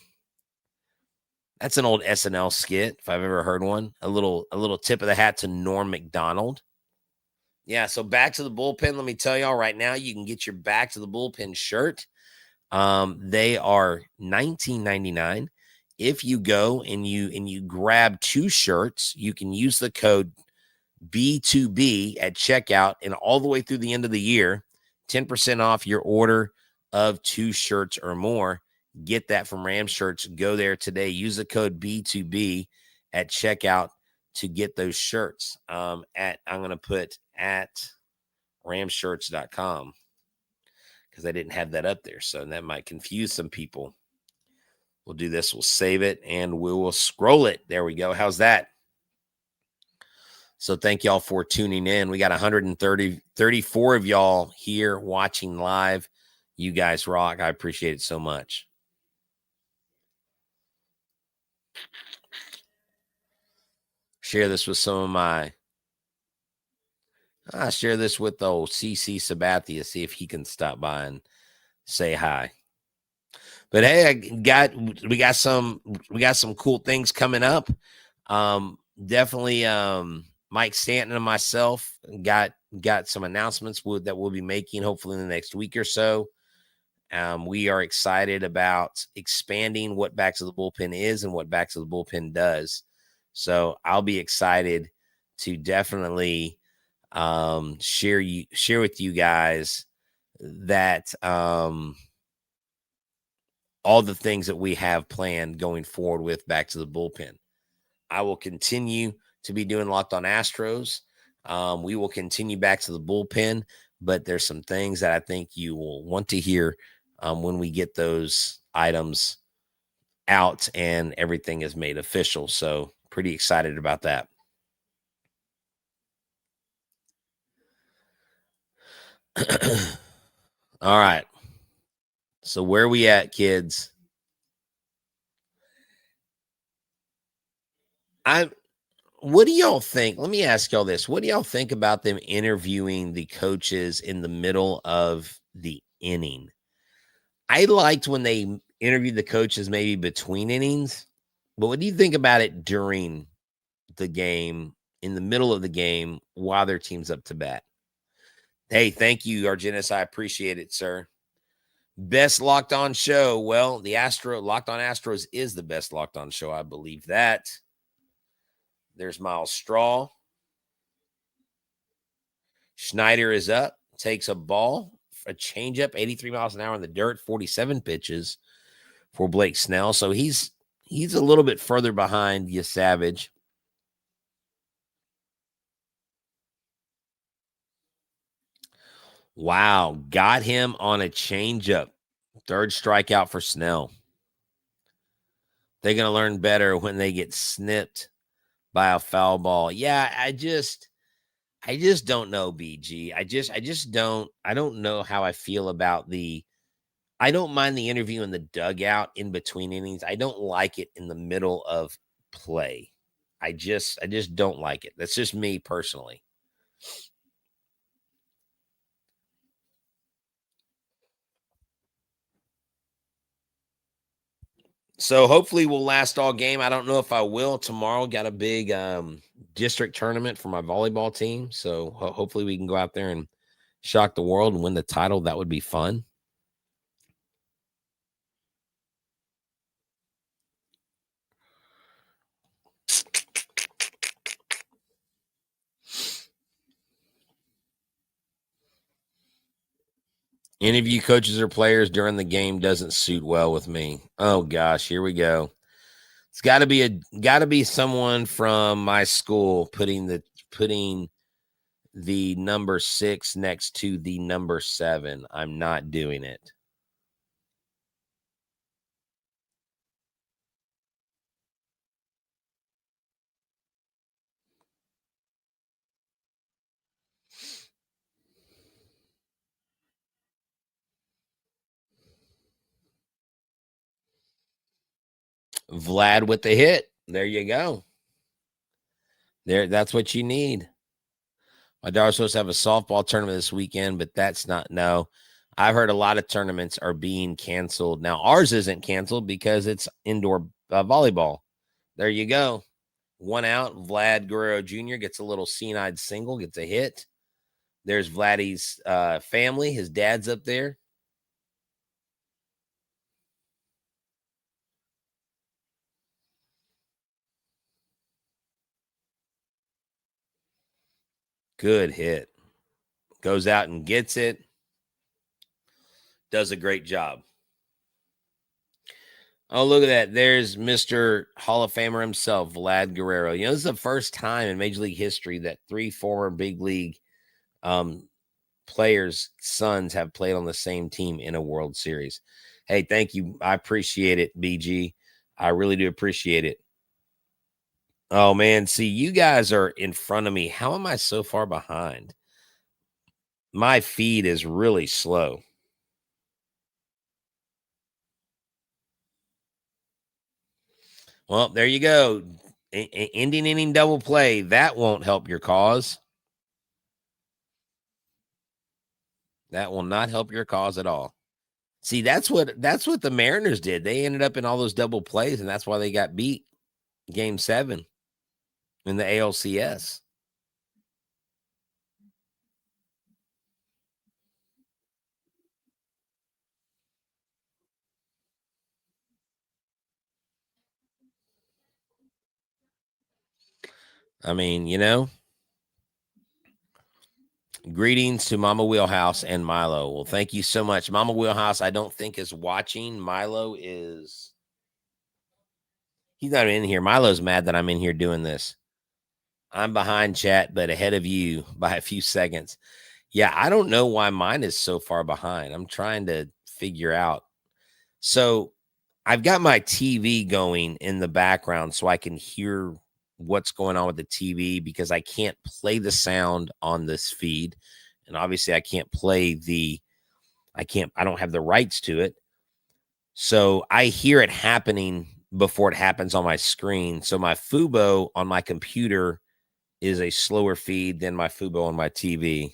skit if I've ever heard one. A little tip of the hat to Norm Macdonald. Yeah, so back to the bullpen. Let me tell y'all right now, you can get your back to the bullpen shirt. They are $19.99. If you go and you grab 2 shirts, you can use the code B2B at checkout, and all the way through the end of the year, 10% off your order of 2 shirts or more. Get that from Ram Shirts. Go there today. Use the code B2B at checkout to get those shirts. I'm going to put at ramshirts.com because I didn't have that up there. So that might confuse some people. We'll do this. We'll save it and we will scroll it. There we go. How's that? So thank y'all for tuning in. We got 34 of y'all here watching live. You guys rock. I appreciate it so much. Share this with some of my, I'll share this with the old CC Sabathia, see if he can stop by and say hi. But hey, we got some cool things coming up. Definitely Mike Stanton and myself got some announcements that we'll be making hopefully in the next week or so. We are excited about expanding what Back to the Bullpen is and what Back to the Bullpen does. So I'll be excited to definitely share with you guys that all the things that we have planned going forward with Back to the Bullpen. I will continue to be doing Locked on Astros. We will continue Back to the Bullpen, but there's some things that I think you will want to hear when we get those items out and everything is made official. So pretty excited about that. All right. So where are we at, kids? What do y'all think? Let me ask y'all this. What do y'all think about them interviewing the coaches in the middle of the inning? I liked when they interviewed the coaches maybe between innings, but what do you think about it during the game, in the middle of the game, while their team's up to bat? Hey, thank you, Argenis. I appreciate it, sir. Best Locked On show. Well, the Locked On Astros is the best Locked On show. I believe that. There's Miles Straw. Schneider is up, takes a ball, a changeup, 83 miles an hour in the dirt, 47 pitches for Blake Snell. So he's a little bit further behind Savage. Wow, got him on a changeup. Third strikeout for Snell. They're going to learn better when they get snipped by a foul ball. Yeah, I just don't know, BG. I don't know how I feel about I don't mind the interview in the dugout in between innings. I don't like it in the middle of play. I just don't like it. That's just me personally. So hopefully we'll last all game. I don't know if I will. Tomorrow got a big district tournament for my volleyball team. So hopefully we can go out there and shock the world and win the title. That would be fun. Interview coaches or players during the game doesn't suit well with me. Oh gosh, here we go. It's got to be someone from my school putting the number 6 next to the number 7. I'm not doing it. Vlad with the hit. There you go. That's what you need. My daughter's supposed to have a softball tournament this weekend, but that's not. No, I've heard a lot of tournaments are being canceled. Now, ours isn't canceled because it's indoor volleyball. There you go. 1 out. Vlad Guerrero Jr. gets a little seeing-eyed single, gets a hit. There's Vladdy's family. His dad's up there. Good hit. Goes out and gets it. Does a great job. Oh, look at that. There's Mr. Hall of Famer himself, Vlad Guerrero. This is the first time in Major League history that 3 former big league players' sons have played on the same team in a World Series. Hey, thank you. I appreciate it, BG. I really do appreciate it. Oh, man. See, you guys are in front of me. How am I so far behind? My feed is really slow. Well, there you go. Ending inning double play. That won't help your cause. That will not help your cause at all. See, that's what the Mariners did. They ended up in all those double plays, and that's why they got beat game 7 in the ALCS. I mean, greetings to Mama Wheelhouse and Milo. Well, thank you so much. Mama Wheelhouse, I don't think is watching. Milo is he's not in here. Milo's mad that I'm in here doing this. I'm behind chat, but ahead of you by a few seconds. Yeah, I don't know why mine is so far behind. I'm trying to figure out. So I've got my TV going in the background so I can hear what's going on with the TV because I can't play the sound on this feed. And obviously I can't play I don't have the rights to it. So I hear it happening before it happens on my screen. So my Fubo on my computer is a slower feed than my Fubo on my TV.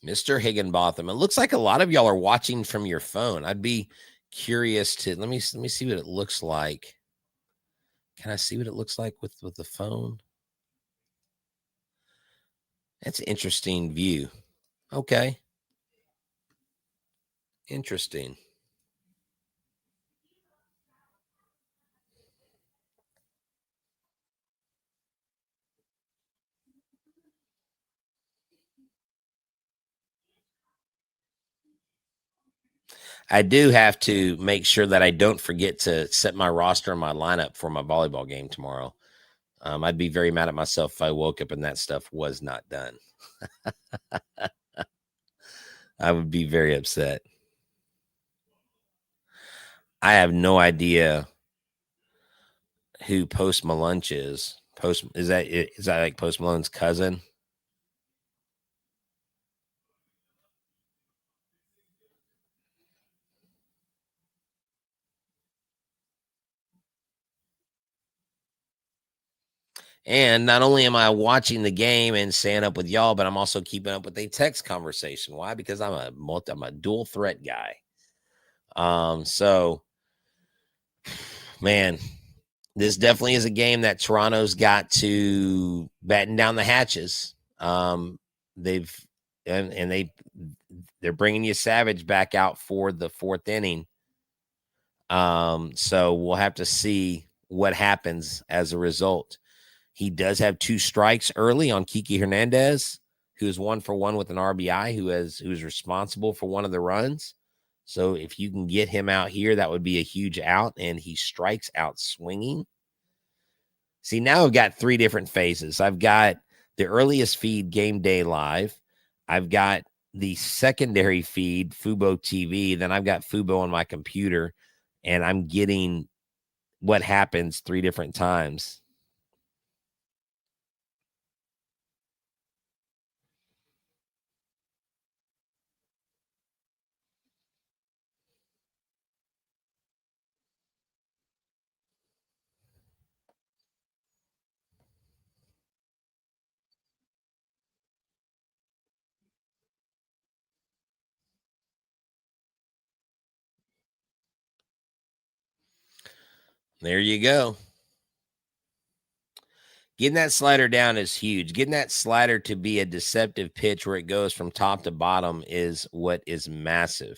Mr. Higginbotham. It looks like a lot of y'all are watching from your phone. I'd be curious to let me see what it looks like. Can I see what it looks like with the phone? That's an interesting view. Okay. Interesting. I do have to make sure that I don't forget to set my roster and my lineup for my volleyball game tomorrow. I'd be very mad at myself if I woke up and that stuff was not done. I would be very upset. I have no idea who Post Malone is. Is that like Post Malone's cousin? And not only am I watching the game and staying up with y'all, but I'm also keeping up with a text conversation. Why? Because I'm a dual threat guy. So man, this definitely is a game that Toronto's got to batten down the hatches. They've and they're bringing you Savage back out for the 4th inning. So we'll have to see what happens as a result. He does have 2 strikes early on Kiki Hernandez, who's 1 for 1 with an RBI, who's responsible for one of the runs. So if you can get him out here, that would be a huge out, and he strikes out swinging. See, now I've got 3 different phases. I've got the earliest feed Game Day Live. I've got the secondary feed Fubo TV. Then I've got Fubo on my computer, and I'm getting what happens 3 different times. There you go. Getting that slider down is huge. Getting that slider to be a deceptive pitch where it goes from top to bottom is what is massive.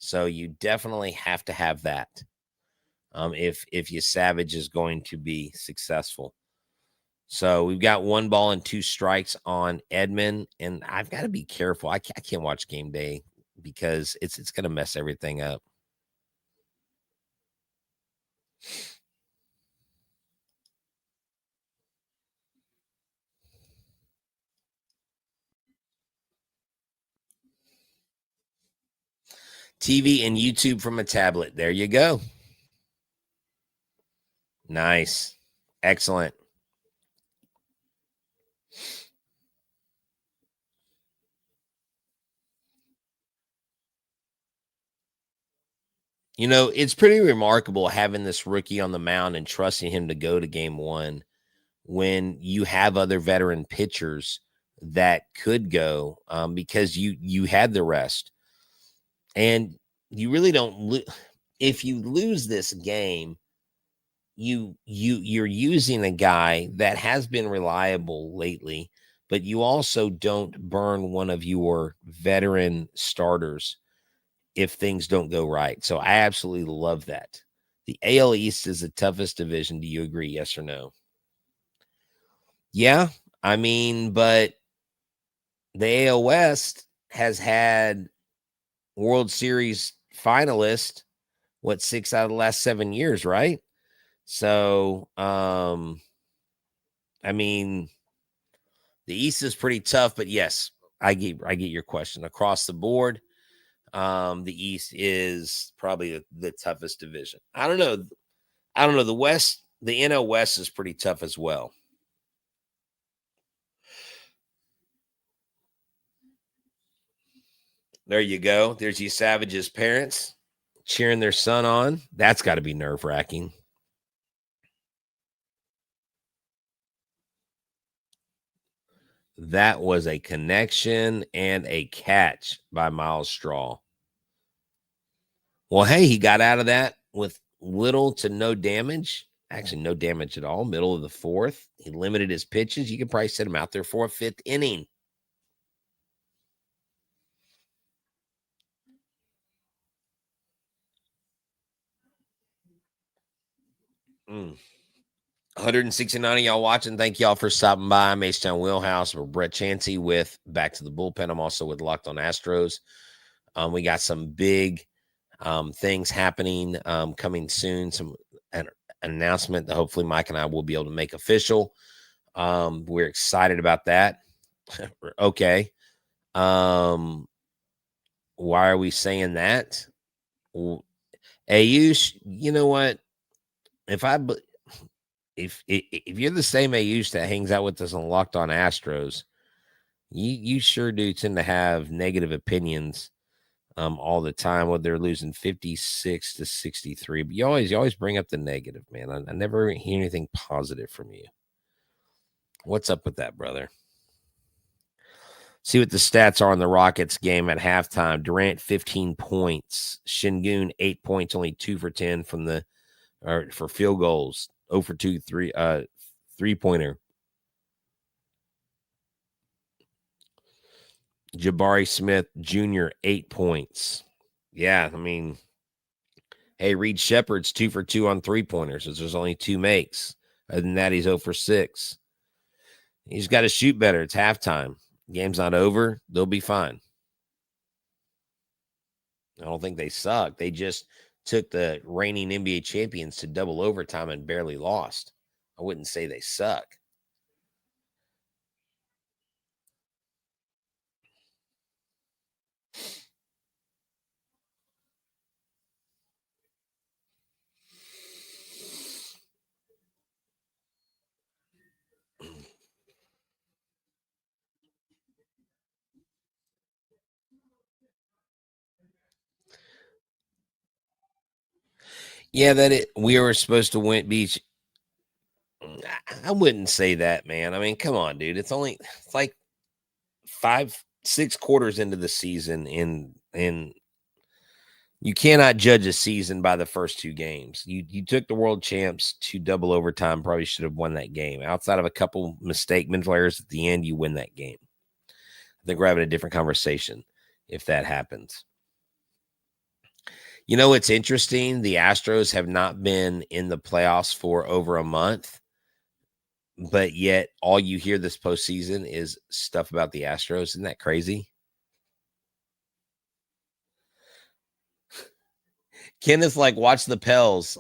So you definitely have to have that. If your Savage is going to be successful. So we've got 1 ball and 2 strikes on Edman, and I've got to be careful. I can't watch game day because it's going to mess everything up. TV and YouTube from a tablet. There you go. Nice. Excellent. You know, it's pretty remarkable having this rookie on the mound and trusting him to go to game 1 when you have other veteran pitchers that could go because you had the rest. And you really don't if you lose this game, you're using a guy that has been reliable lately, but you also don't burn one of your veteran starters if things don't go right. So I absolutely love that. The AL East is the toughest division. Do you agree? Yes or no? Yeah. I mean, but the AL West has had World Series finalist, 6 out of the last 7 years, right? So, I mean, the East is pretty tough, but yes, I get your question. Across the board, the East is probably the toughest division. I don't know. The West, the NL West is pretty tough as well. There you go. There's you Savage's parents cheering their son on. That's got to be nerve-wracking. That was a connection and a catch by Miles Straw. Well, hey, he got out of that with little to no damage. Actually, no damage at all. Middle of the 4th. He limited his pitches. You could probably set him out there for a 5th inning. Mm. 169 of y'all watching. Thank y'all for stopping by. I'm Htown Wheelhouse. We're Brett Chansey with Back to the Bullpen. I'm also with Locked on Astros. We got some big things happening coming soon. An announcement that hopefully Mike and I will be able to make official. We're excited about that. Okay. Why are we saying that? Ayush, you know what? If you're the same Ayush that hangs out with us on Locked on Astros, you sure do tend to have negative opinions all the time when they're losing 56-63. But you always bring up the negative, man. I never hear anything positive from you. What's up with that, brother? See what the stats are in the Rockets game at halftime. Durant 15 points, Şengün 8 points, only 2 for 10 for field goals. 0 for 2 3-pointer. Jabari Smith Jr. 8 points. Yeah, I mean, hey, Reed Shepherd's 2 for 2 on 3-pointers. So there's only 2 makes. Other than that, he's 0 for 6. He's got to shoot better. It's halftime. Game's not over. They'll be fine. I don't think they suck. They just took the reigning NBA champions to double overtime and barely lost. I wouldn't say they suck. Yeah, we were supposed to win beach. I wouldn't say that, man. I mean, come on, dude. It's like 5-6 quarters into the season, and You cannot judge a season by the first two games. You took the world champs to double overtime, probably should have won that game. Outside of a couple mental errors at the end, you win that game. I think we're having a different conversation if that happens. You know, it's interesting. The Astros have not been in the playoffs for over a month, but yet all you hear this postseason is stuff about the Astros. Isn't that crazy? Kenneth's like, watch the Pels.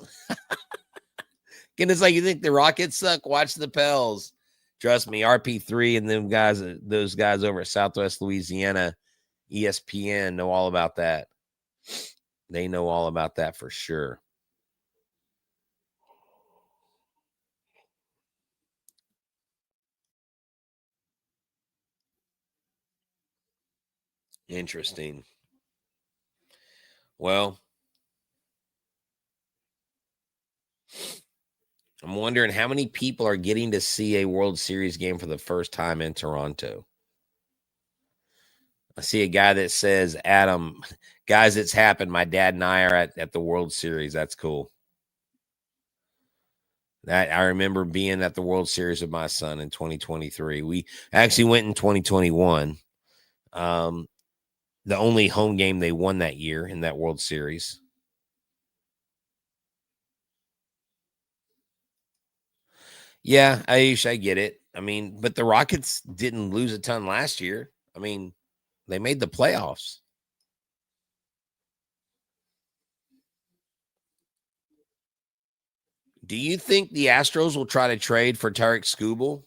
Kenneth's like, you think the Rockets suck? Watch the Pels. Trust me, RP3 and them guys, those guys over at Southwest Louisiana, ESPN know all about that. They know all about that for sure. Interesting. Well, I'm wondering how many people are getting to see a World Series game for the first time in Toronto. I see a guy that says, Adam, guys, it's happened. My dad and I are at the World Series. That's cool. That I remember being at the World Series with my son in 2023. We actually went in 2021. The only home game they won that year in that World Series. Yeah, I get it. I mean, but the Rockets didn't lose a ton last year. I mean, they made the playoffs. Do you think the Astros will try to trade for Tarik Skubal?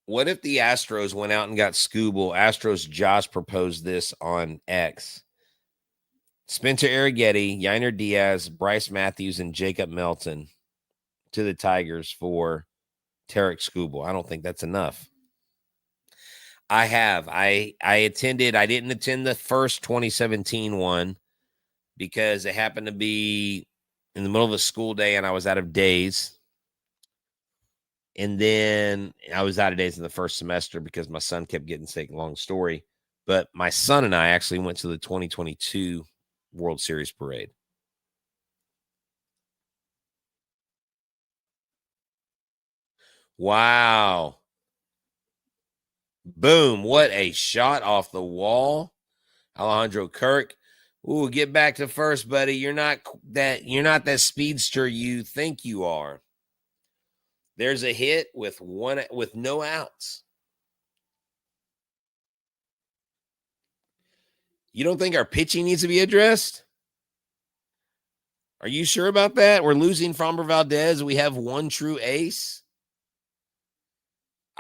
What if the Astros went out and got Skubal? Astros Josh proposed this on X. Spencer Arrighetti, Yainer Diaz, Bryce Matthews, and Jacob Melton to the Tigers for Tarik Skubal. I don't think that's enough. I have. I attended. I didn't attend the first 2017 one because it happened to be in the middle of a school day and I was out of days. And then I was out of days in the first semester because my son kept getting sick. Long story. But my son and I actually went to the 2022 World Series parade. Wow. Boom. What a shot off the wall. Alejandro Kirk. Ooh, get back to first, buddy. You're not that speedster you think you are. There's a hit with no outs. You don't think our pitching needs to be addressed? Are you sure about that? We're losing Framber Valdez. We have one true ace.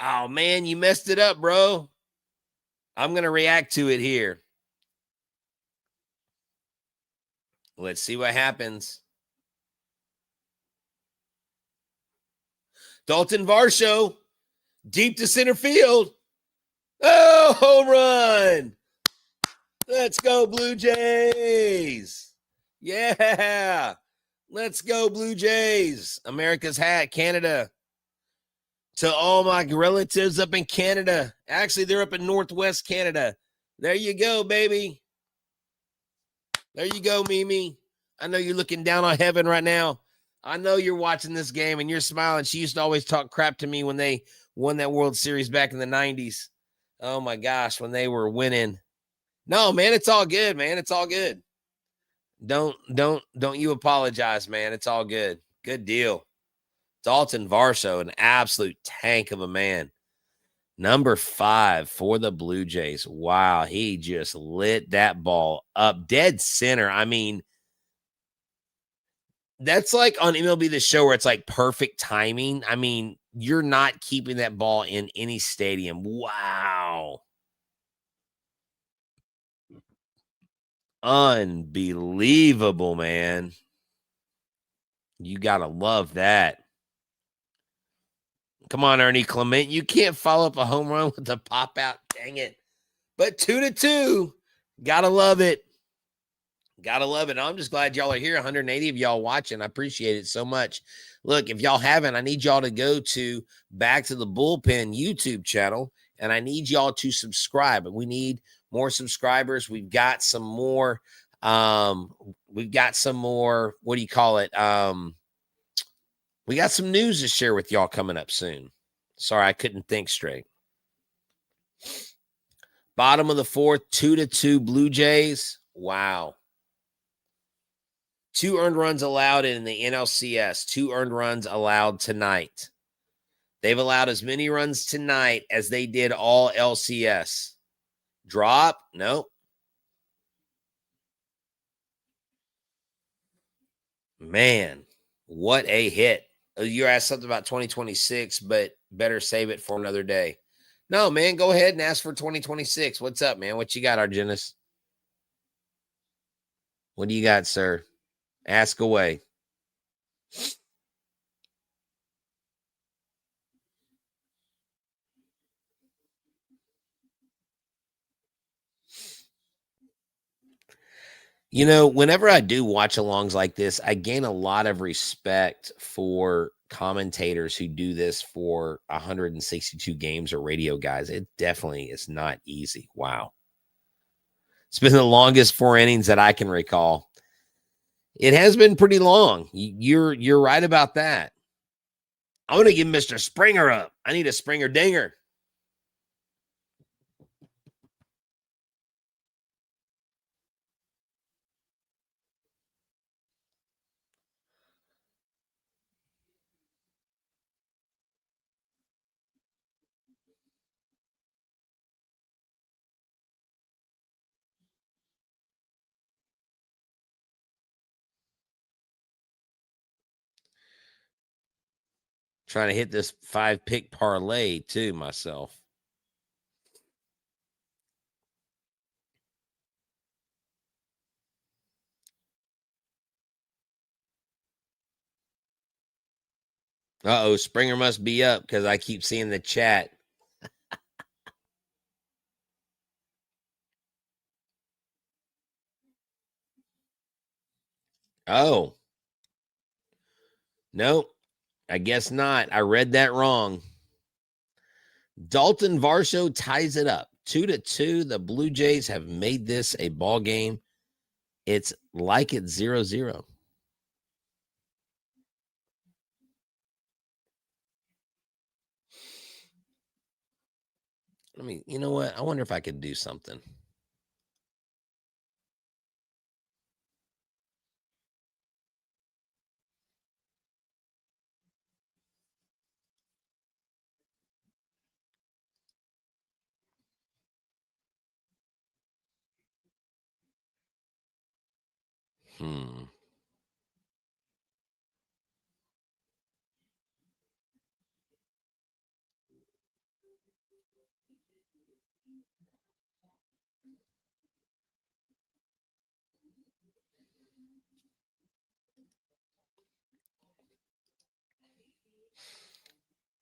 Oh, man, you messed it up, bro. I'm going to react to it here. Let's see what happens. Dalton Varsho, deep to center field. Oh, home run. Let's go, Blue Jays. Yeah. Let's go, Blue Jays. America's hat, Canada. To all my relatives up in Canada. Actually, they're up in Northwest Canada. There you go, baby. There you go, Mimi. I know you're looking down on heaven right now. I know you're watching this game and you're smiling. She used to always talk crap to me when they won that World Series back in the 90s. Oh, my gosh, when they were winning. No, man, it's all good, man. It's all good. Don't you apologize, man. It's all good. Good deal. Dalton Varsho, an absolute tank of a man. Number 5 for the Blue Jays. Wow, he just lit that ball up dead center. I mean, that's like on MLB The Show where it's like perfect timing. I mean, you're not keeping that ball in any stadium. Wow. Unbelievable, man. You got to love that. Come on, Ernie Clement. You can't follow up a home run with a pop out. Dang it. But 2-2. Got to love it. Gotta love it. I'm just glad y'all are here. 180 of y'all watching. I appreciate it so much. Look, if y'all haven't, I need y'all to go to Back to the Bullpen YouTube channel, and I need y'all to subscribe. We need more subscribers. We've got some more. We've got some more. What do you call it? We got some news to share with y'all coming up soon. Sorry, I couldn't think straight. Bottom of the fourth, 2-2 Blue Jays. Wow. 2 earned runs allowed in the NLCS. 2 earned runs allowed tonight. They've allowed as many runs tonight as they did all LCS. Drop? Nope. Man, what a hit. You asked something about 2026, but better save it for another day. No, man, go ahead and ask for 2026. What's up, man? What you got, Argenis? What do you got, sir? Ask away. You know, whenever I do watch alongs like this, I gain a lot of respect for commentators who do this for 162 games or radio guys. It definitely is not easy. Wow. It's been the longest 4 innings that I can recall. It has been pretty long. You're right about that. I want to give Mr. Springer up. I need a Springer dinger. Trying to hit this 5-pick parlay too myself. Uh-oh, Springer must be up because I keep seeing the chat. Oh. Nope. I guess not. I read that wrong. Dalton Varsho ties it up 2-2. The Blue Jays have made this a ball game. It's like it's 0-0. I mean, you know what? I wonder if I could do something.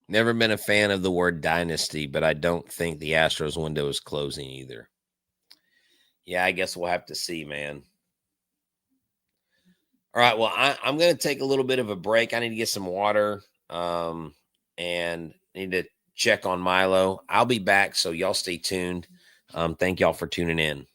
Never been a fan of the word dynasty, but I don't think the Astros window is closing either. Yeah, I guess we'll have to see, man. All right. Well, I'm going to take a little bit of a break. I need to get some water and need to check on Milo. I'll be back, so y'all stay tuned. Thank y'all for tuning in.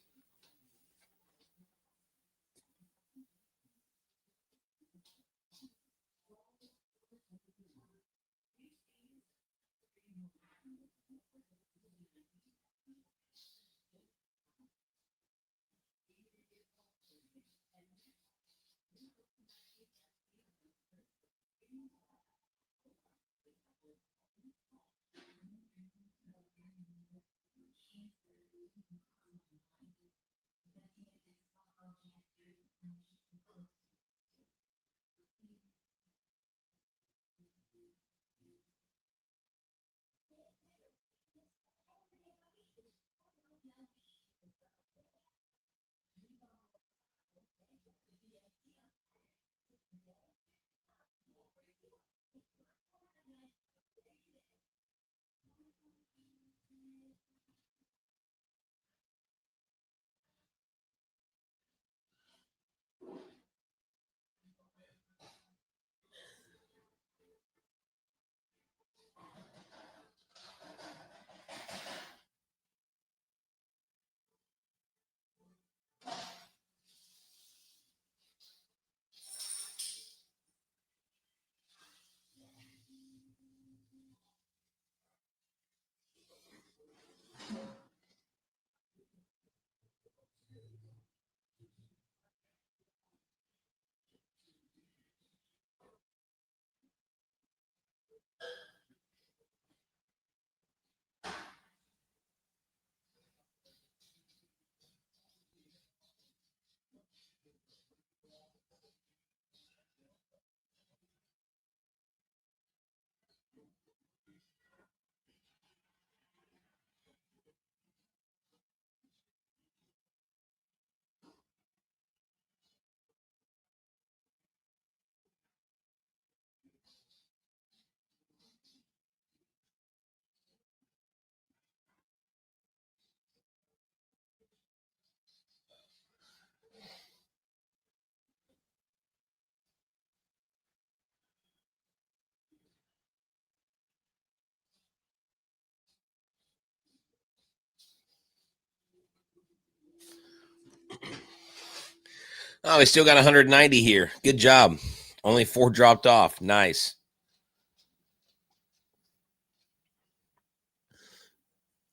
Oh, we still got 190 here. Good job. Only 4 dropped off. Nice.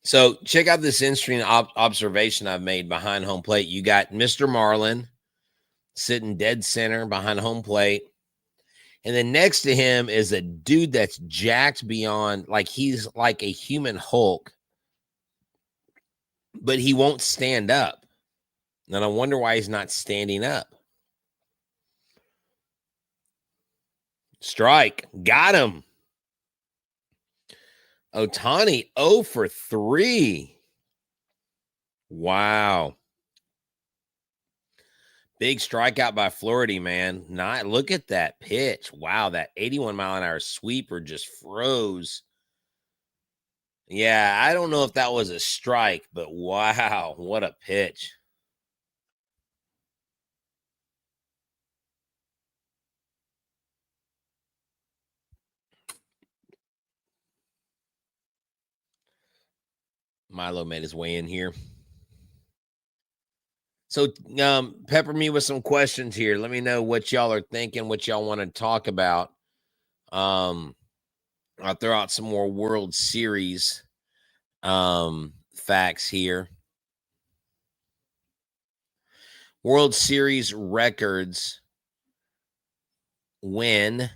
So check out this interesting observation I've made behind home plate. You got Mr. Marlin sitting dead center behind home plate. And then next to him is a dude that's jacked beyond, like he's like a human Hulk, but he won't stand up. And I wonder why he's not standing up. Strike. Got him. Htown 0 for 3. Wow. Big strikeout by Flaherty, man. Not look at that pitch. Wow, that 81-mile-an-hour sweeper just froze. Yeah, I don't know if that was a strike, but wow, what a pitch. Milo made his way in here. So, pepper me with some questions here. Let me know what y'all are thinking, what y'all want to talk about. I'll throw out some more World Series facts here. World Series records when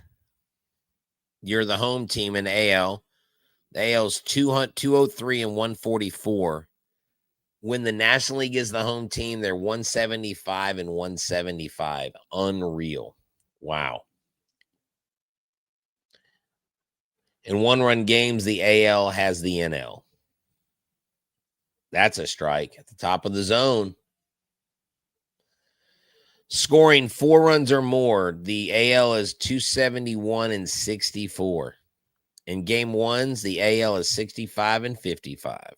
you're the home team in AL. The AL's 203 and 144. When the National League is the home team, they're 175 and 175. Unreal. Wow. In one-run games, the AL has the NL. That's a strike at the top of the zone. Scoring 4 runs or more, the AL is 271 and 64. In game ones, the AL is 65 and 55.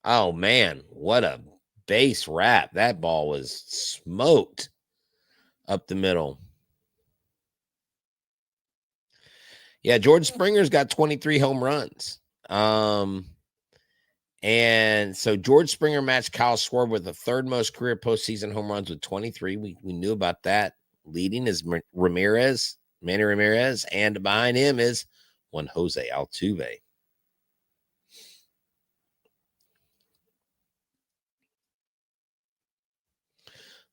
Oh, man, what a base wrap. That ball was smoked up the middle. Yeah, George Springer's got 23 home runs. And so George Springer matched Kyle Schwarber with the third most career postseason home runs with 23. We knew about that. Leading is Manny Ramirez, and behind him is one Jose Altuve.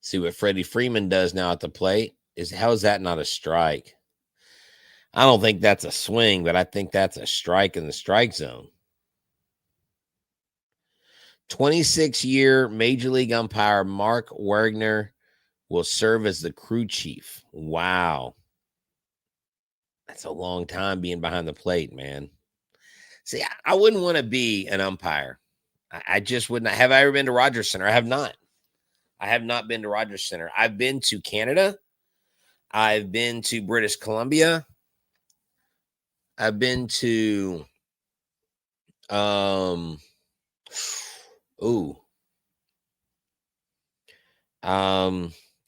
See what Freddie Freeman does now at the plate. How is that not a strike? I don't think that's a swing, but I think that's a strike in the strike zone. 26-year Major League umpire Mark Wagner will serve as the crew chief. Wow. That's a long time being behind the plate, man. See, I wouldn't want to be an umpire. I just would not. Have I ever been to Rogers Center? I have not. I have not been to Rogers Center. I've been to Canada. I've been to British Columbia. I've been to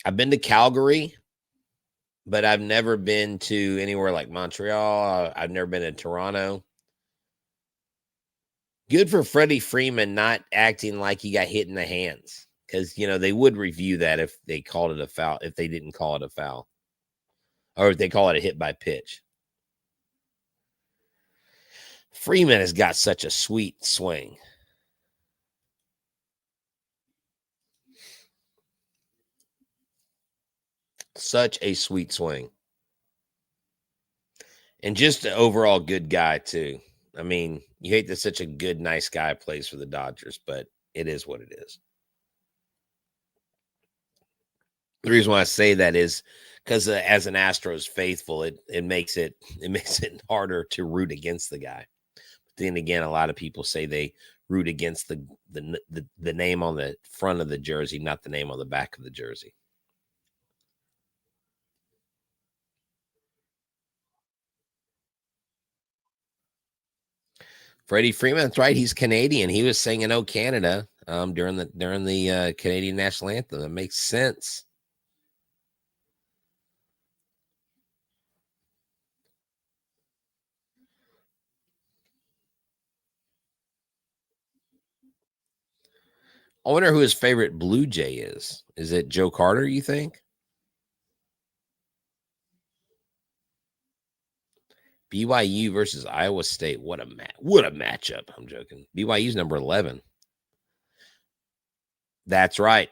I've been to Calgary, but I've never been to anywhere like Montreal. I've never been to Toronto. Good for Freddie Freeman not acting like he got hit in the hands, because they would review that if they called it a foul, if they didn't call it a foul, or if they call it a hit by pitch. Freeman has got such a sweet swing. Such a sweet swing. And just an overall good guy, too. I mean, you hate that such a good, nice guy plays for the Dodgers, but it is what it is. The reason why I say that is because as an Astros faithful, it makes it harder to root against the guy. But then again, a lot of people say they root against the name on the front of the jersey, not the name on the back of the jersey. Freddie Freeman, that's right. He's Canadian. He was singing "Oh Canada" during the Canadian national anthem. That makes sense. I wonder who his favorite Blue Jay is. Is it Joe Carter, you think? BYU versus Iowa State. What a matchup. I'm joking. BYU's number 11. That's right.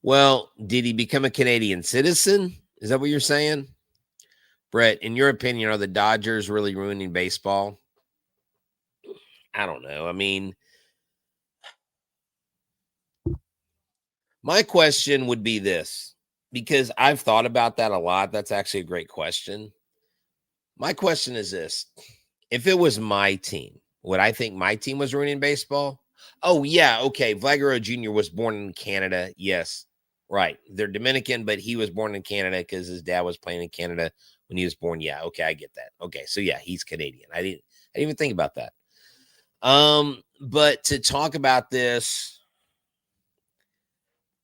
Well, did he become a Canadian citizen? Is that what you're saying? Brett, in your opinion, are the Dodgers really ruining baseball? I don't know. I mean, my question would be this, because I've thought about that a lot. That's actually a great question. My question is this. If it was my team, would I think my team was ruining baseball? Oh, yeah. Okay. Vlagaro Jr. was born in Canada. Yes. Right. They're Dominican, but he was born in Canada because his dad was playing in Canada when he was born. Yeah. Okay. I get that. Okay. So yeah, he's Canadian. I didn't even think about that. But to talk about this,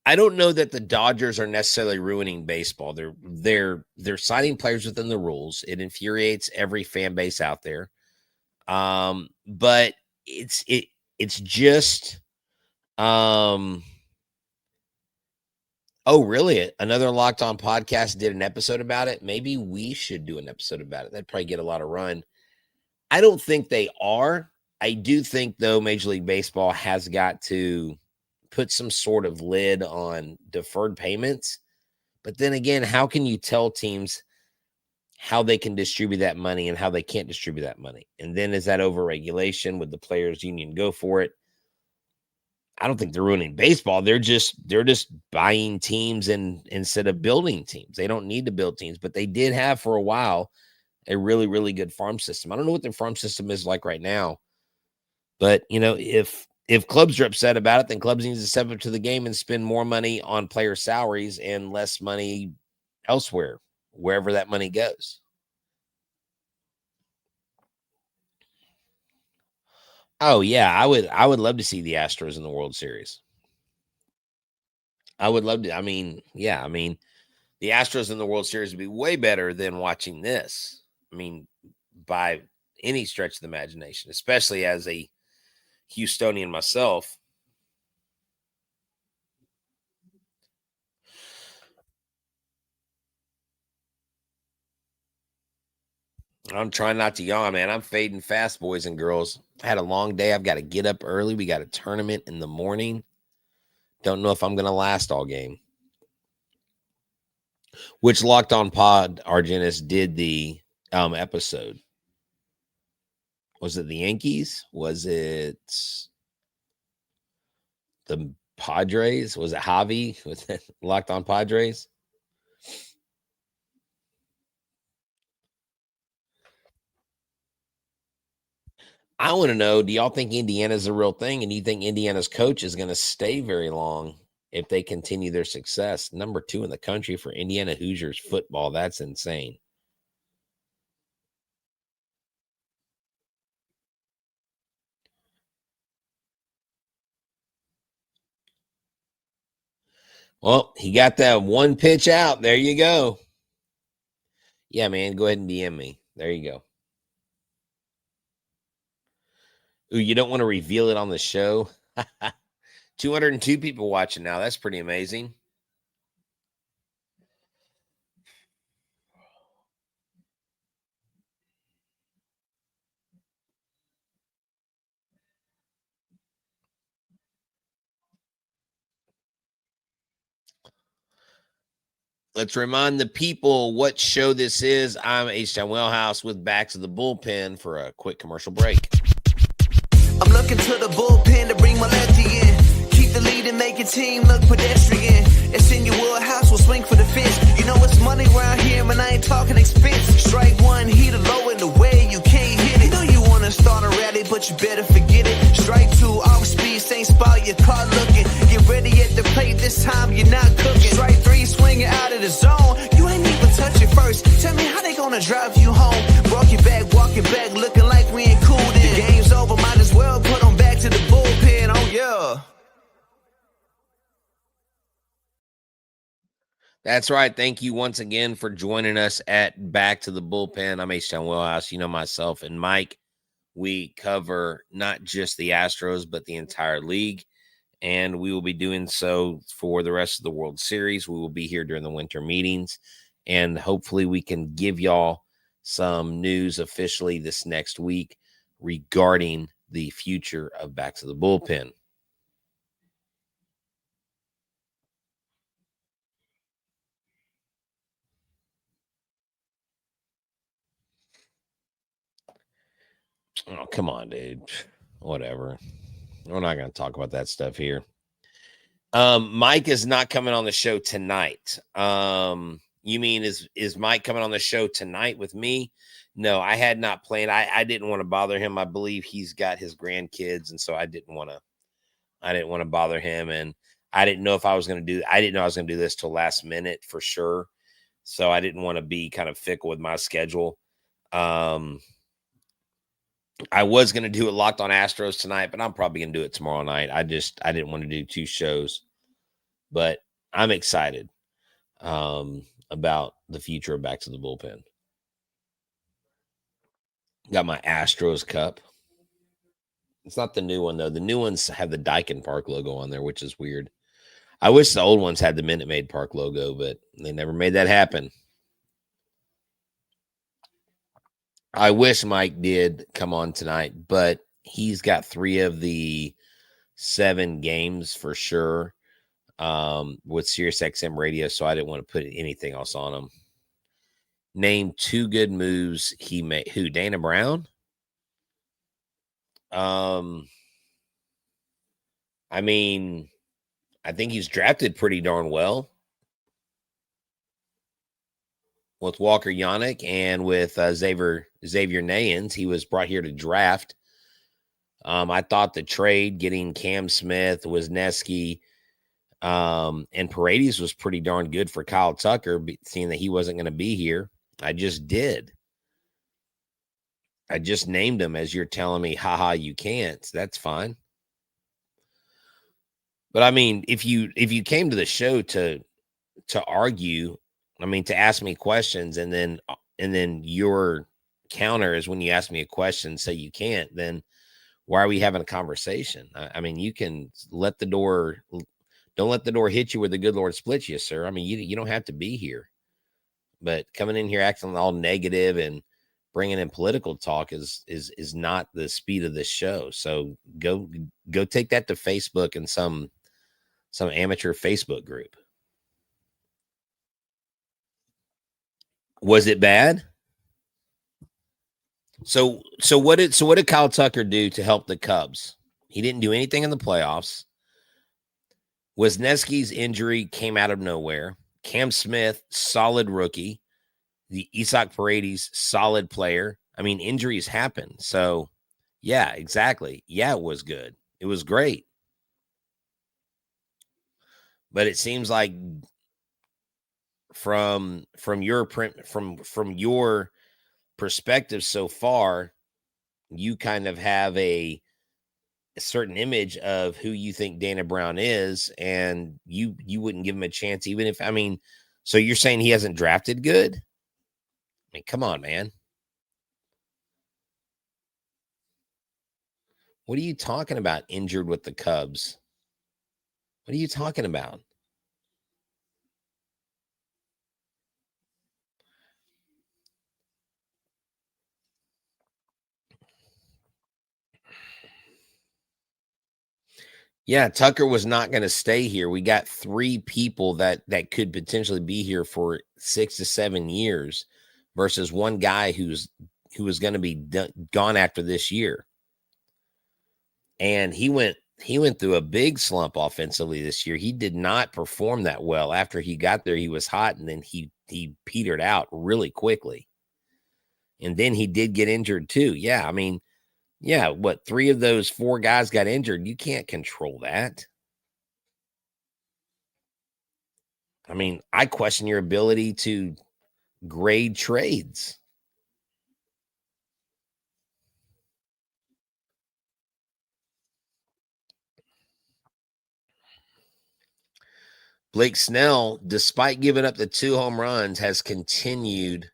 I don't know that the Dodgers are necessarily ruining baseball. They're signing players within the rules. It infuriates every fan base out there. But it's just oh, really? Another Locked On podcast did an episode about it. Maybe we should do an episode about it. That'd probably get a lot of run. I don't think they are. I do think, though, Major League Baseball has got to put some sort of lid on deferred payments. But then again, how can you tell teams how they can distribute that money and how they can't distribute that money? And then is that overregulation? Would the players union go for it? I don't think they're ruining baseball. They're just buying teams and instead of building teams. They don't need to build teams, but they did have for a while a really, really good farm system. I don't know what their farm system is like right now, but if clubs are upset about it, then clubs need to step up to the game and spend more money on player salaries and less money elsewhere, wherever that money goes. Oh yeah, I would love to see the Astros in the World Series. I would love to. I mean, the Astros in the World Series would be way better than watching this. I mean, by any stretch of the imagination, especially as a Houstonian myself. I'm trying not to yawn, man. I'm fading fast, boys and girls. I had a long day. I've got to get up early. We got a tournament in the morning. Don't know if I'm going to last all game. Which Locked On Pod, Argenis, did the episode? Was it the Yankees? Was it the Padres? Was it Javi? Was it Locked On Padres? I want to know, do y'all think Indiana's a real thing? And do you think Indiana's coach is going to stay very long if they continue their success? Number 2 in the country for Indiana Hoosiers football. That's insane. Well, he got that one pitch out. There you go. Yeah, man, go ahead and DM me. There you go. Ooh, you don't want to reveal it on the show? 202 people watching now. That's pretty amazing. Let's remind the people what show this is. I'm Htown Wheelhouse with Back to the Bullpen for a quick commercial break. I'm looking to the bullpen to bring my lefty in. Keep the lead and make your team look pedestrian. It's in your Wheelhouse, we'll swing for the fence. You know it's money around here, man, I ain't talking expense. Strike one, heat it low in the way you can't hit it. You know you wanna start a rally, but you better forget it. Strike two, off speed, same spot, your car looking. Get ready at the plate, this time you're not cooking. Strike three, swinging out of the zone. You ain't even touch it first. Tell me how they gonna drive you home. Walk it back, looking like we ain't cool then. The game's over, might as well put them back to the bullpen, oh yeah. That's right. Thank you once again for joining us at Back to the Bullpen. I'm Htown Wheelhouse. You know myself and Mike. we cover not just the Astros, but the entire league. And we will be doing so for the rest of the World Series. We will be here during the winter meetings. And hopefully we can give y'all some news officially this next week regarding the future of Back to the Bullpen. Oh, come on, dude. Whatever. We're not going to talk about that stuff here. Mike is not coming on the show tonight. You mean is Mike coming on the show tonight with me? No, I had not planned. I didn't want to bother him. I believe he's got his grandkids, and so I didn't want to bother him. And I didn't know if I was going to do this till last minute for sure. So I didn't want to be kind of fickle with my schedule. I was going to do it Locked on Astros tonight, but I'm probably going to do it tomorrow night. I didn't want to do two shows, but I'm excited about the future of Back to the Bullpen. Got my Astros cup. It's not the new one, though. The new ones have the Daikin Park logo on there, which is weird. I wish the old ones had the Minute Maid Park logo, but they never made that happen. I wish Mike did come on tonight, but he's got 3 of the 7 games for sure with SiriusXM radio, so I didn't want to put anything else on him. Name 2 good moves he made. Who? Dana Brown? I mean, I think he's drafted pretty darn well with Walker Yannick and with Xavier Nayans. He was brought here to draft. I thought the trade getting Cam Smith, Wisniewski, and Paredes was pretty darn good for Kyle Tucker, seeing that he wasn't going to be here. I just did. I just named him as you're telling me, haha, you can't. That's fine. But I mean, if you came to the show to argue, I mean, to ask me questions, and then your counter is when you ask me a question, say you can't, then why are we having a conversation? I mean, you can don't let the door hit you where the good Lord splits you, sir. I mean, you don't have to be here, but coming in here acting all negative and bringing in political talk is not the speed of this show. So go take that to Facebook and some amateur Facebook group. Was it bad? So what did Kyle Tucker do to help the Cubs? He didn't do anything in the playoffs. Wisniewski's injury came out of nowhere. Cam Smith, solid rookie. The Isaac Paredes, solid player. I mean, injuries happen. So, yeah, exactly. Yeah, it was good. It was great. But it seems like from your perspective so far, you kind of have a certain image of who you think Dana Brown is, and you wouldn't give him a chance, even if, I mean, so you're saying he hasn't drafted good? I mean, come on, man. What are you talking about? Injured with the Cubs? What are you talking about? Yeah, Tucker was not going to stay here. We got 3 people that could potentially be here for 6 to 7 years versus one guy who was going to be gone after this year. And he went through a big slump offensively this year. He did not perform that well. After he got there, he was hot, and then he petered out really quickly. And then he did get injured too. Yeah, I mean, yeah, what, 3 of those 4 guys got injured? You can't control that. I mean, I question your ability to grade trades. Blake Snell, despite giving up the 2 home runs, has continued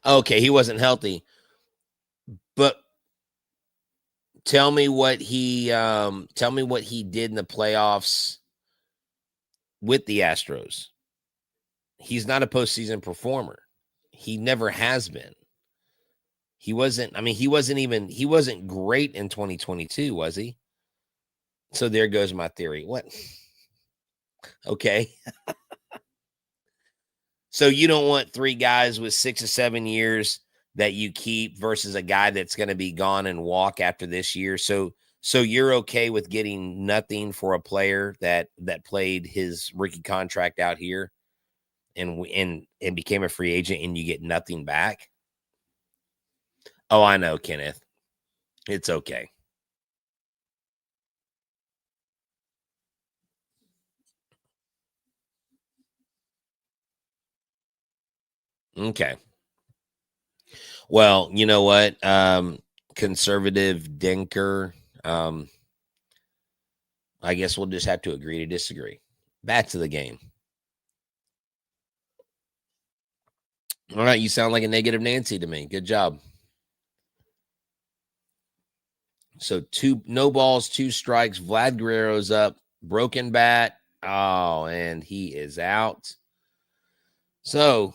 Okay, he wasn't healthy, but tell me what he did in the playoffs with the Astros. He's not a postseason performer. He never has been. He wasn't. I mean, he wasn't great in 2022, was he? So there goes my theory. What? Okay. So you don't want three guys with 6 or 7 years that you keep versus a guy that's going to be gone and walk after this year. So you're okay with getting nothing for a player that played his rookie contract out here and became a free agent and you get nothing back? Oh, I know, Kenneth. It's okay. Okay. Well, you know what? Conservative Denker. I guess we'll just have to agree to disagree. Back to the game. All right, you sound like a negative Nancy to me. Good job. So no balls, 2 strikes. Vlad Guerrero's up. Broken bat. Oh, and he is out. So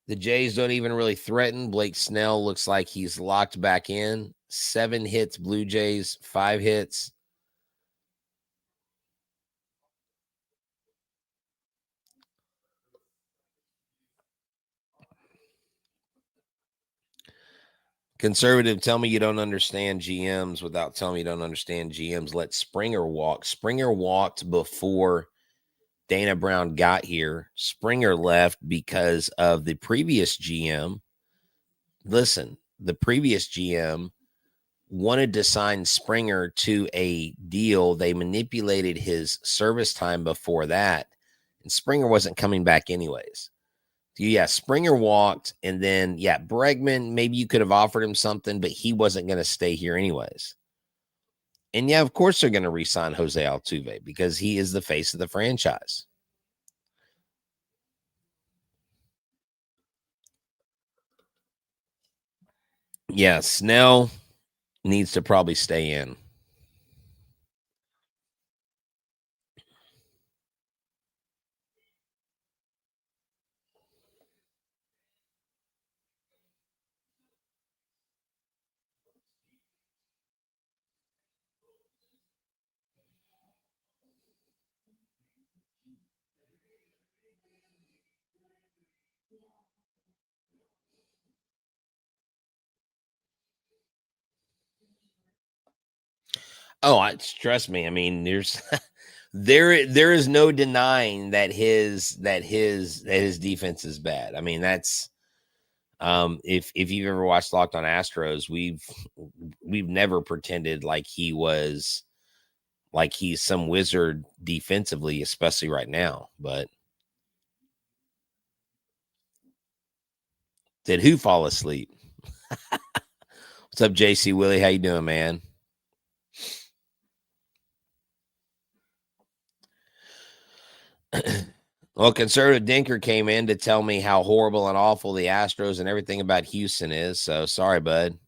the Jays don't even really threaten. Blake Snell looks like he's locked back in. 7 hits, Blue Jays, 5 hits. Conservative, tell me you don't understand GMs without telling me you don't understand GMs. Let Springer walk. Springer walked before Dana Brown got here. Springer left because of the previous GM. Listen, the previous GM wanted to sign Springer to a deal. They manipulated his service time before that, and Springer wasn't coming back anyways. Yeah, Springer walked, and then Bregman, maybe you could have offered him something, but he wasn't going to stay here anyways. And of course they're going to re-sign Jose Altuve because he is the face of the franchise. Yeah, Snell needs to probably stay in. Oh, trust me. I mean, there is no denying that his defense is bad. I mean, that's if you've ever watched Locked on Astros, we've never pretended like he's some wizard defensively, especially right now. But did who fall asleep? What's up, JC Willie? How you doing, man? Well, conservative Dinker came in to tell me how horrible and awful the Astros and everything about Houston is. So sorry, bud.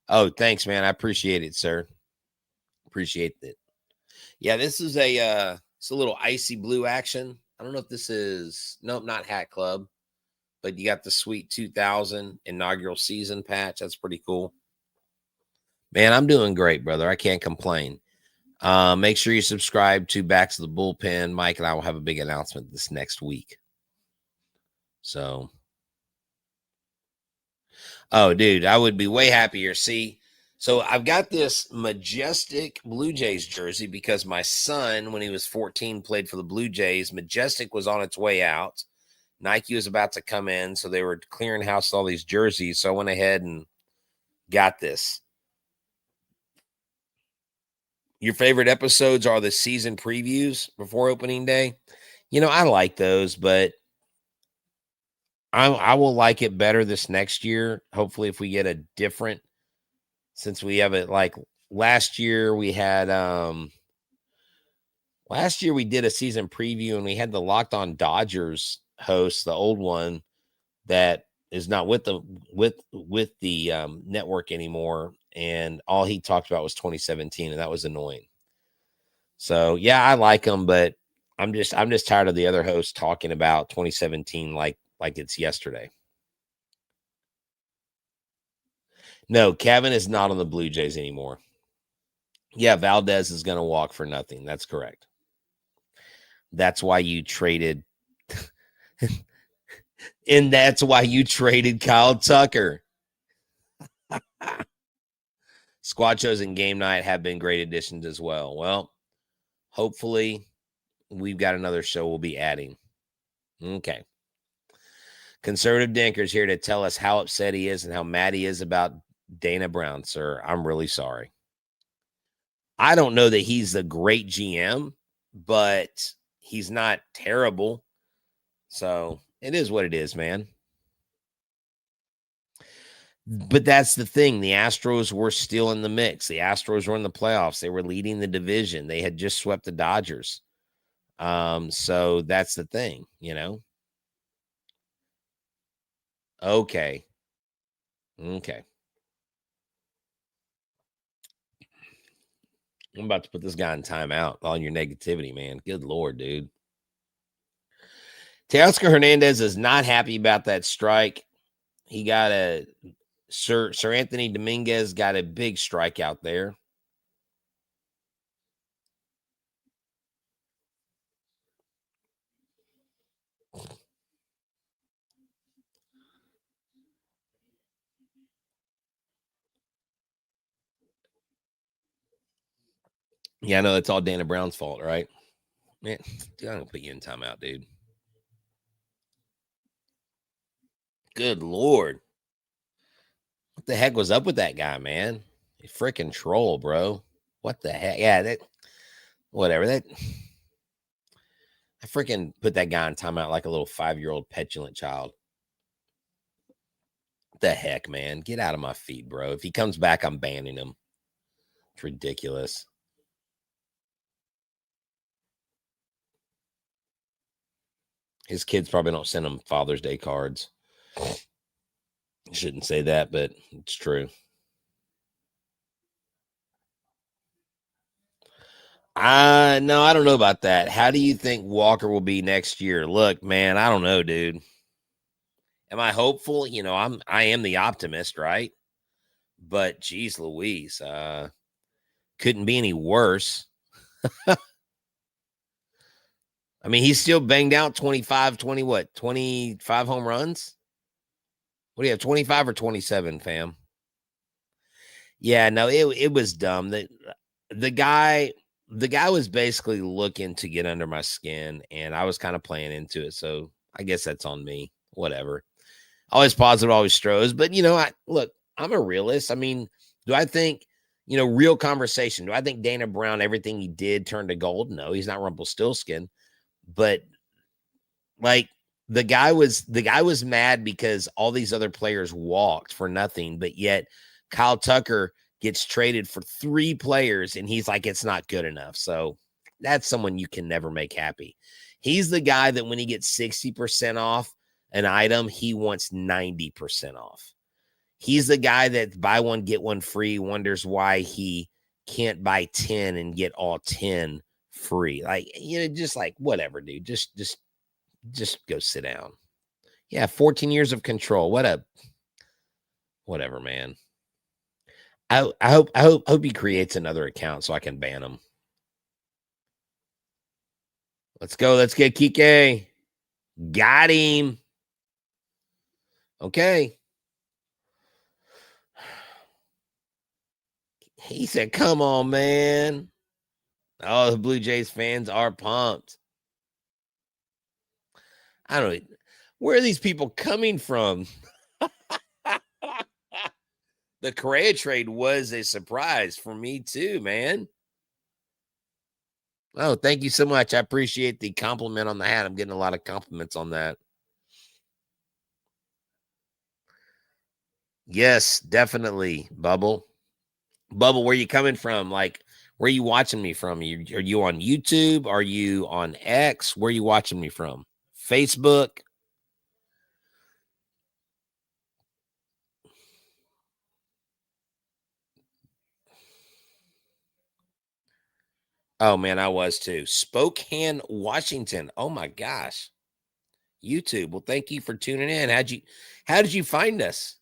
Oh, thanks, man. I appreciate it, sir. Appreciate it. Yeah, this is it's a little icy blue action. I don't know if this is nope, not Hat Club, but you got the sweet 2000 inaugural season patch. That's pretty cool. Man, I'm doing great, brother. I can't complain. Make sure you subscribe to Back to the Bullpen. Mike and I will have a big announcement this next week. So, oh, dude, I would be way happier. See, so I've got this majestic Blue Jays jersey because my son, when he was 14, played for the Blue Jays. Majestic was on its way out. Nike was about to come in, so they were clearing house all these jerseys. So I went ahead and got this. Your favorite episodes are the season previews before opening day. You know, I like those, but I will like it better this next year. Hopefully, if we get a different, since we have it like last year, we had last year we did a season preview and we had the Locked On Dodgers host, the old one that is not with with the network anymore, and all he talked about was 2017, and that was annoying. So yeah, I like him, but I'm just tired of the other hosts talking about 2017 like it's yesterday. No, Kevin is not on the Blue Jays anymore. Yeah, Valdez is going to walk for nothing. That's correct. That's why you traded and that's why you traded Kyle Tucker. Squad shows and game night have been great additions as well. Well, hopefully we've got another show we'll be adding. Okay. Conservative Dinker's here to tell us how upset he is and how mad he is about Dana Brown, sir. I'm really sorry. I don't know that he's a great GM, but he's not terrible. So it is what it is, man. But that's the thing. The Astros were still in the mix. The Astros were in the playoffs. They were leading the division. They had just swept the Dodgers. So that's the thing, you know. Okay. I'm about to put this guy in timeout on your negativity, man. Good Lord, dude. Teoscar Hernandez is not happy about that strike. He got Sir Anthony Dominguez got a big strikeout there. Yeah, I know it's all Dana Brown's fault, right? Man, dude, I'm gonna put you in timeout, dude. Good Lord. What the heck was up with that guy, man? You freaking troll, bro. What the heck? Yeah, that whatever. I freaking put that guy in timeout like a little 5-year-old petulant child. What the heck, man? Get out of my feed, bro. If he comes back, I'm banning him. It's ridiculous. His kids probably don't send him Father's Day cards. Shouldn't say that, but it's true. No, I don't know about that. How do you think Walker will be next year? Look, man, I don't know, dude. Am I hopeful? You know, I am the optimist, right? But geez Louise, couldn't be any worse. I mean, he's still banged out 25 home runs? What do you have, 25 or 27, fam? Yeah, no, it was dumb. The guy was basically looking to get under my skin, and I was kind of playing into it. So I guess that's on me. Whatever. Always positive, always stros. But you know, I'm a realist. I mean, do I think, you know, real conversation? Do I think Dana Brown, everything he did turned to gold? No, he's not Rumpelstiltskin. But like the guy was mad because all these other players walked for nothing, but yet Kyle Tucker gets traded for 3 players and he's like, it's not good enough. So that's someone you can never make happy. He's the guy that when he gets 60% off an item, he wants 90% off. He's the guy that buy one, get one free, wonders why he can't buy 10 and get all 10 free. Like, you know, just like whatever, dude. Just go sit down. Yeah, 14 years of control. Whatever, man. I hope he creates another account so I can ban him. Let's go. Let's get Kike. Got him. Okay. He said, come on, man. Oh, the Blue Jays fans are pumped. I don't know. Where are these people coming from? The Correa trade was a surprise for me too, man. Oh, thank you so much. I appreciate the compliment on the hat. I'm getting a lot of compliments on that. Yes, definitely, Bubble. Bubble, where you coming from? Like, where are you watching me from? Are you on YouTube? Are you on X? Where are you watching me from? Facebook? Oh man, I was too. Spokane, Washington. Oh my gosh. YouTube. Well, thank you for tuning in. How did you find us?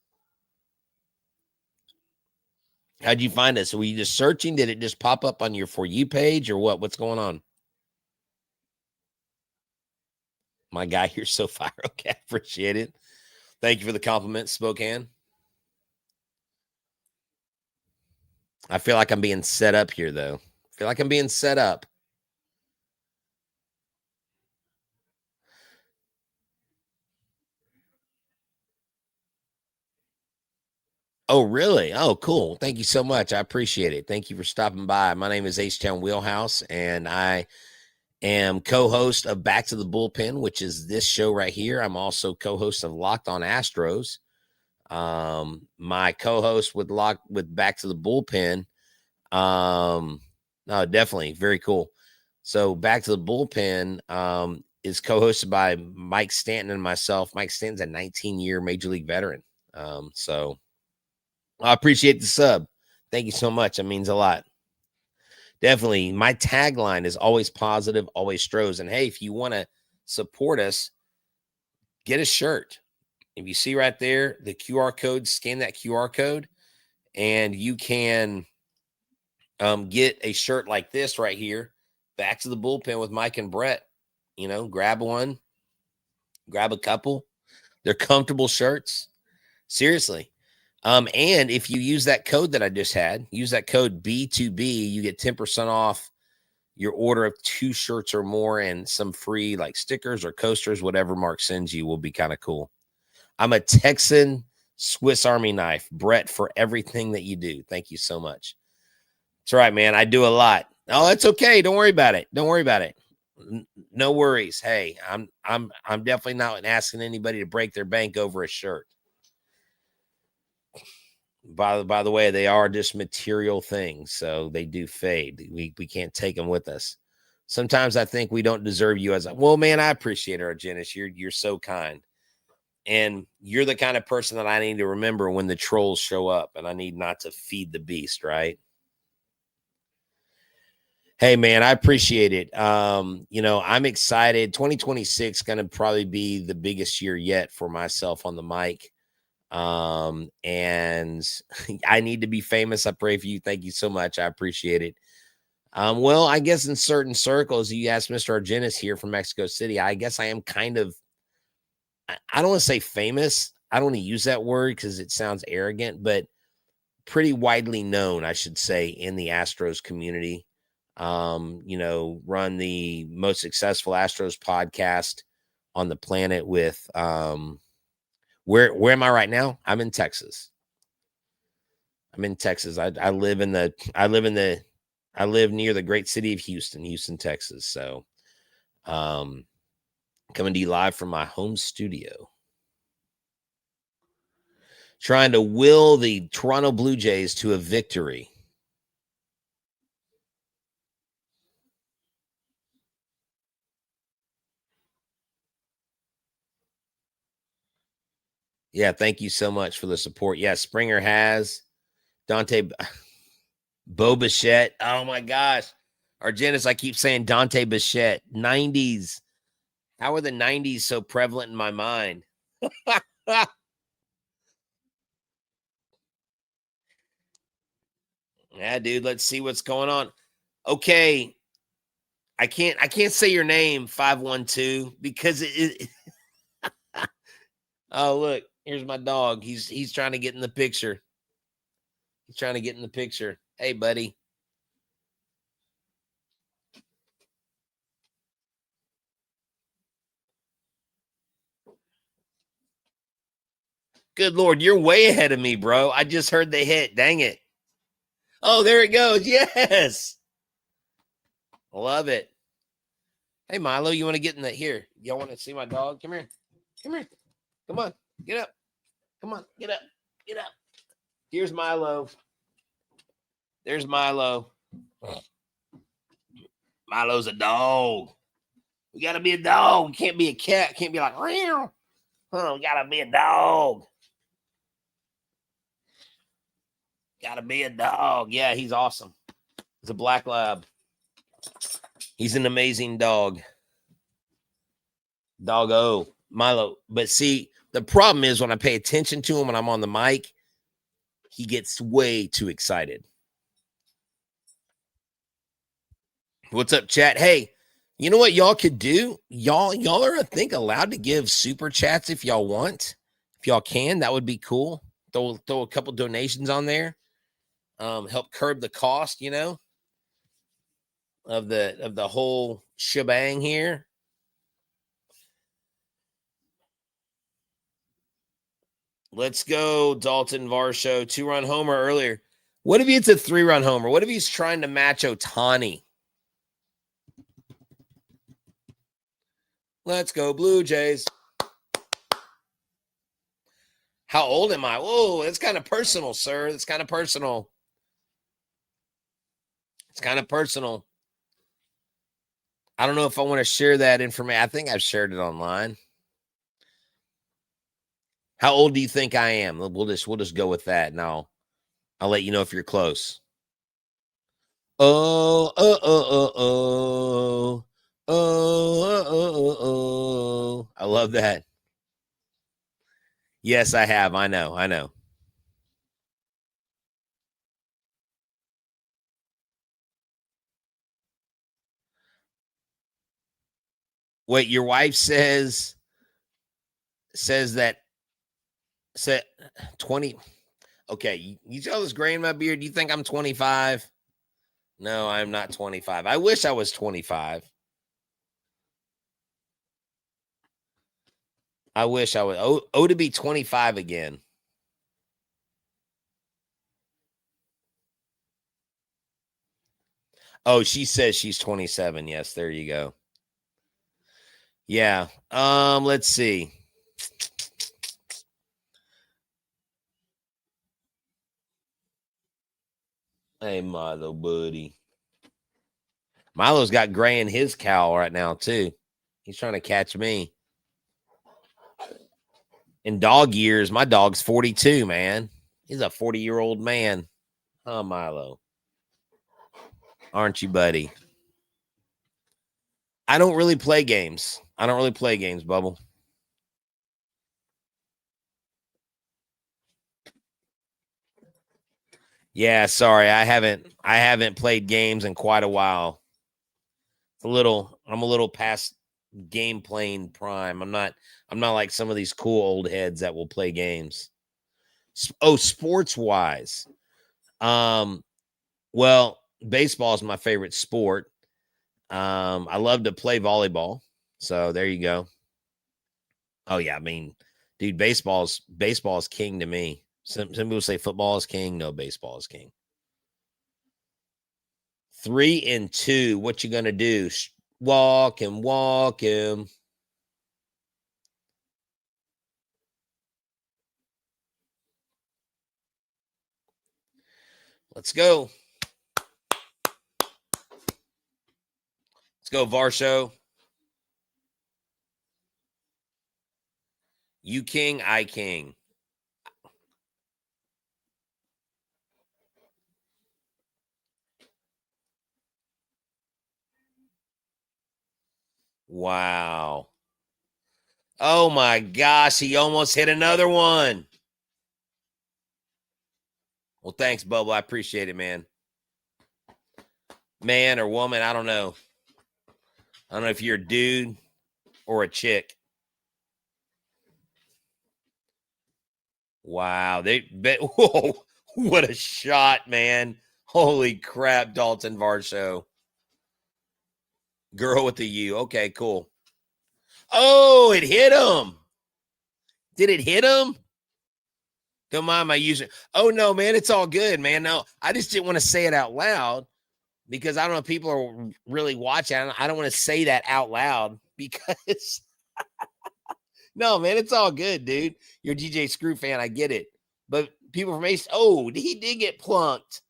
How'd you find us? Were you just searching? Did it just pop up on your For You page or what? What's going on? My guy, you're so fire. Okay, I appreciate it. Thank you for the compliment, Spokane. I feel like I'm being set up here, though. I feel like I'm being set up. Oh, really? Oh, cool. Thank you so much. I appreciate it. Thank you for stopping by. My name is Htown Wheelhouse, and I am co-host of Back to the Bullpen, which is this show right here. I'm also co-host of Locked on Astros. My co-host with Back to the Bullpen. No, definitely very cool. So Back to the Bullpen is co-hosted by Mike Stanton and myself. Mike Stanton's a 19-year Major League veteran. So I appreciate the sub. Thank you so much. It means a lot. Definitely. My tagline is always positive, always Stros. And hey, if you want to support us, get a shirt. If you see right there, the QR code, scan that QR code, and you can get a shirt like this right here. Back to the Bullpen with Mike and Brett. You know, grab one, grab a couple. They're comfortable shirts. Seriously. And if you use that code that I just had, use that code B2B, you get 10% off your order of 2 shirts or more, and some free like stickers or coasters, whatever Mark sends you will be kind of cool. I'm a Texan Swiss Army knife, Brett, for everything that you do. Thank you so much. That's right, man. I do a lot. Oh, it's okay. Don't worry about it. Don't worry about it. No worries. Hey, I'm definitely not asking anybody to break their bank over a shirt. By the way, they are just material things, so they do fade. We can't take them with us. Sometimes I think we don't deserve you as a well, man. I appreciate it, Argenis. You're so kind, and you're the kind of person that I need to remember when the trolls show up, and I need not to feed the beast, right? Hey, man, I appreciate it. You know, I'm excited. 2026 going to probably be the biggest year yet for myself on the mic. And I need to be famous. I pray for you. Thank you so much. I appreciate it. Well, I guess in certain circles, you asked Mr. Argenis here from Mexico City. I guess I am kind of, I don't want to say famous. I don't want to use that word because it sounds arrogant, but pretty widely known, I should say, in the Astros community. You know, run the most successful Astros podcast on the planet with where am I right now? I'm in Texas. I'm in Texas. I live near the great city of Houston, Texas. So coming to you live from my home studio. Trying to will the Toronto Blue Jays to a victory. Yeah, thank you so much for the support. Yeah, Springer has Dante Bo Bichette. Oh my gosh. Argenis, I keep saying Dante Bichette. 90s. How are the 90s so prevalent in my mind? Yeah, dude, let's see what's going on. Okay. I can't say your name 512 because it oh, look, here's my dog. He's trying to get in the picture. He's trying to get in the picture. Hey, buddy. Good Lord, you're way ahead of me, bro. I just heard the hit. Dang it. Oh, there it goes. Yes. Love it. Hey, Milo, you want to get in the here? Y'all want to see my dog? Come here. Come here. Come on. Get up. Come on. Get up. Get up. Here's Milo. There's Milo. Milo's a dog. We got to be a dog. We can't be a cat. Can't be like, oh, we got to be a dog. Got to be a dog. Yeah, he's awesome. He's a black lab. He's an amazing dog. Doggo, Milo. But see, the problem is when I pay attention to him when I'm on the mic, he gets way too excited. What's up, chat? Hey, you know what y'all could do? Y'all are, I think, allowed to give super chats if y'all want. If y'all can, that would be cool. Throw a couple donations on there. Help curb the cost, of the whole shebang here. Let's go, Dalton Varsho. 2-run homer earlier. What if it's a 3-run homer? What if he's trying to match Htown? Let's go, Blue Jays. How old am I? Whoa, it's kind of personal, sir. It's kind of personal. It's kind of personal. I don't know if I want to share that information. I think I've shared it online. How old do you think I am? We'll just go with that. Now, I'll let you know if you're close. Oh. I love that. Yes, I have. I know. Wait, your wife says that said 20. Okay, you tell this gray in my beard. You think I'm 25? No, I'm not 25. I wish I was 25. I wish I would. Oh, to be 25 again. Oh, she says she's 27. Yes, there you go. Yeah. Let's see. Hey, Milo, buddy. Milo's got gray in his cowl right now, too. He's trying to catch me. In dog years, my dog's 42, man. He's a 40-year-old man. Oh, Milo. Aren't you, buddy? I don't really play games. Bubble. Yeah, sorry. I haven't played games in quite a while. I'm a little past game playing prime. I'm not like some of these cool old heads that will play games. Oh, sports wise. Well, baseball is my favorite sport. I love to play volleyball. So there you go. Oh yeah, I mean, dude, baseball's king to me. Some people say football is king. No, baseball is king. 3-2. What you gonna do? Walk him. Let's go. Let's go, Varsho. You king, I king. Wow. Oh my gosh, he almost hit another one. Well, thanks, Bubba. I appreciate it, man. Man or woman, I don't know. I don't know if you're a dude or a chick. Wow. Whoa, what a shot, man. Holy crap, Dalton Varsho. Girl with the U. Okay, cool. Oh, it hit him. Did it hit him? Don't mind my user. Oh, no, man. It's all good, man. No, I just didn't want to say it out loud because I don't know if people are really watching. I don't want to say that out loud because no, man, it's all good, dude. You're a DJ Screw fan. I get it. But people from Ace, oh, he did get plunked.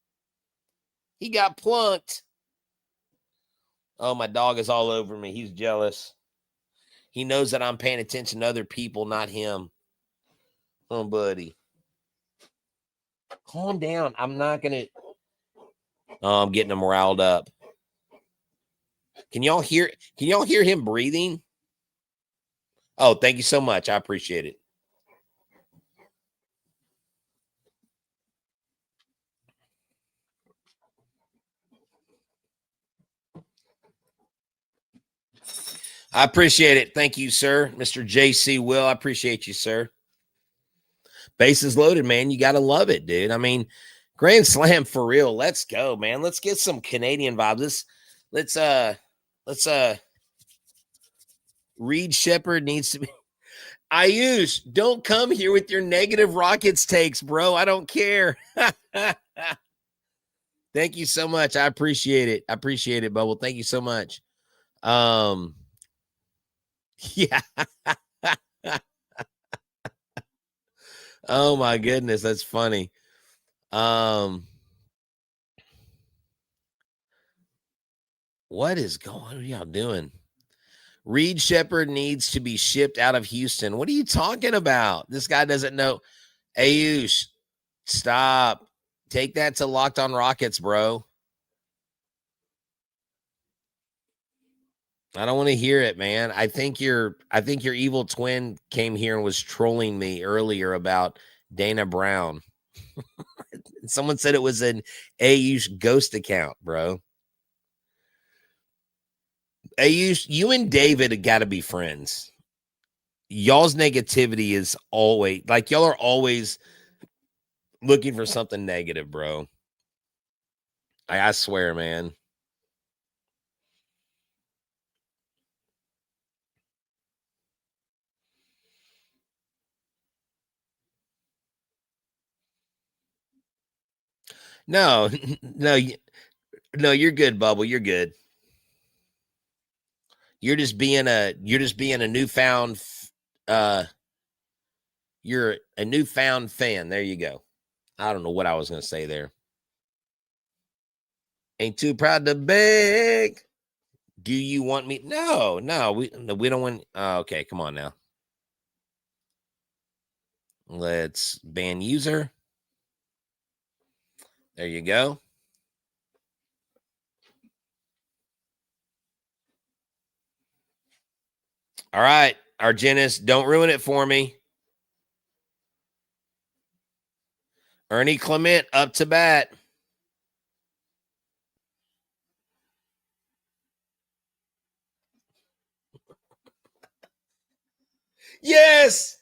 He got plunked. Oh, my dog is all over me. He's jealous. He knows that I'm paying attention to other people, not him. Oh, buddy. Calm down. I'm not going to. Oh, I'm getting him riled up. Can y'all hear him breathing? Oh, thank you so much. I appreciate it. I appreciate it. Thank you, sir. Mr. JC Will. I appreciate you, sir. Bases loaded, man. You got to love it, dude. I mean, Grand Slam for real. Let's go, man. Let's get some Canadian vibes. Let's Reed Shepherd needs to be Ayush, don't come here with your negative Rockets takes, bro. I don't care. Thank you so much. I appreciate it. I appreciate it, Bubble. Thank you so much. Yeah. Oh my goodness, that's funny. What is going on? What are y'all doing? Reed Shepherd needs to be shipped out of Houston. What are you talking about? This guy doesn't know. Ayush, stop. Take that to Locked On Rockets, bro. I don't want to hear it, man. I think your evil twin came here and was trolling me earlier about Dana Brown. Someone said it was an Ayush ghost account, bro. Ayush, you and David have got to be friends. Y'all's negativity is always like y'all are always looking for something negative, bro. I swear, man. No, no, no, you're good, Bubble. You're good. You're just being a newfound you're a newfound fan. There you go. I don't know what I was gonna say there. Ain't too proud to beg. Do you want me? No, we don't want. Okay, come on now. Let's ban user. There you go. All right, Argenis, don't ruin it for me. Ernie Clement up to bat. Yes.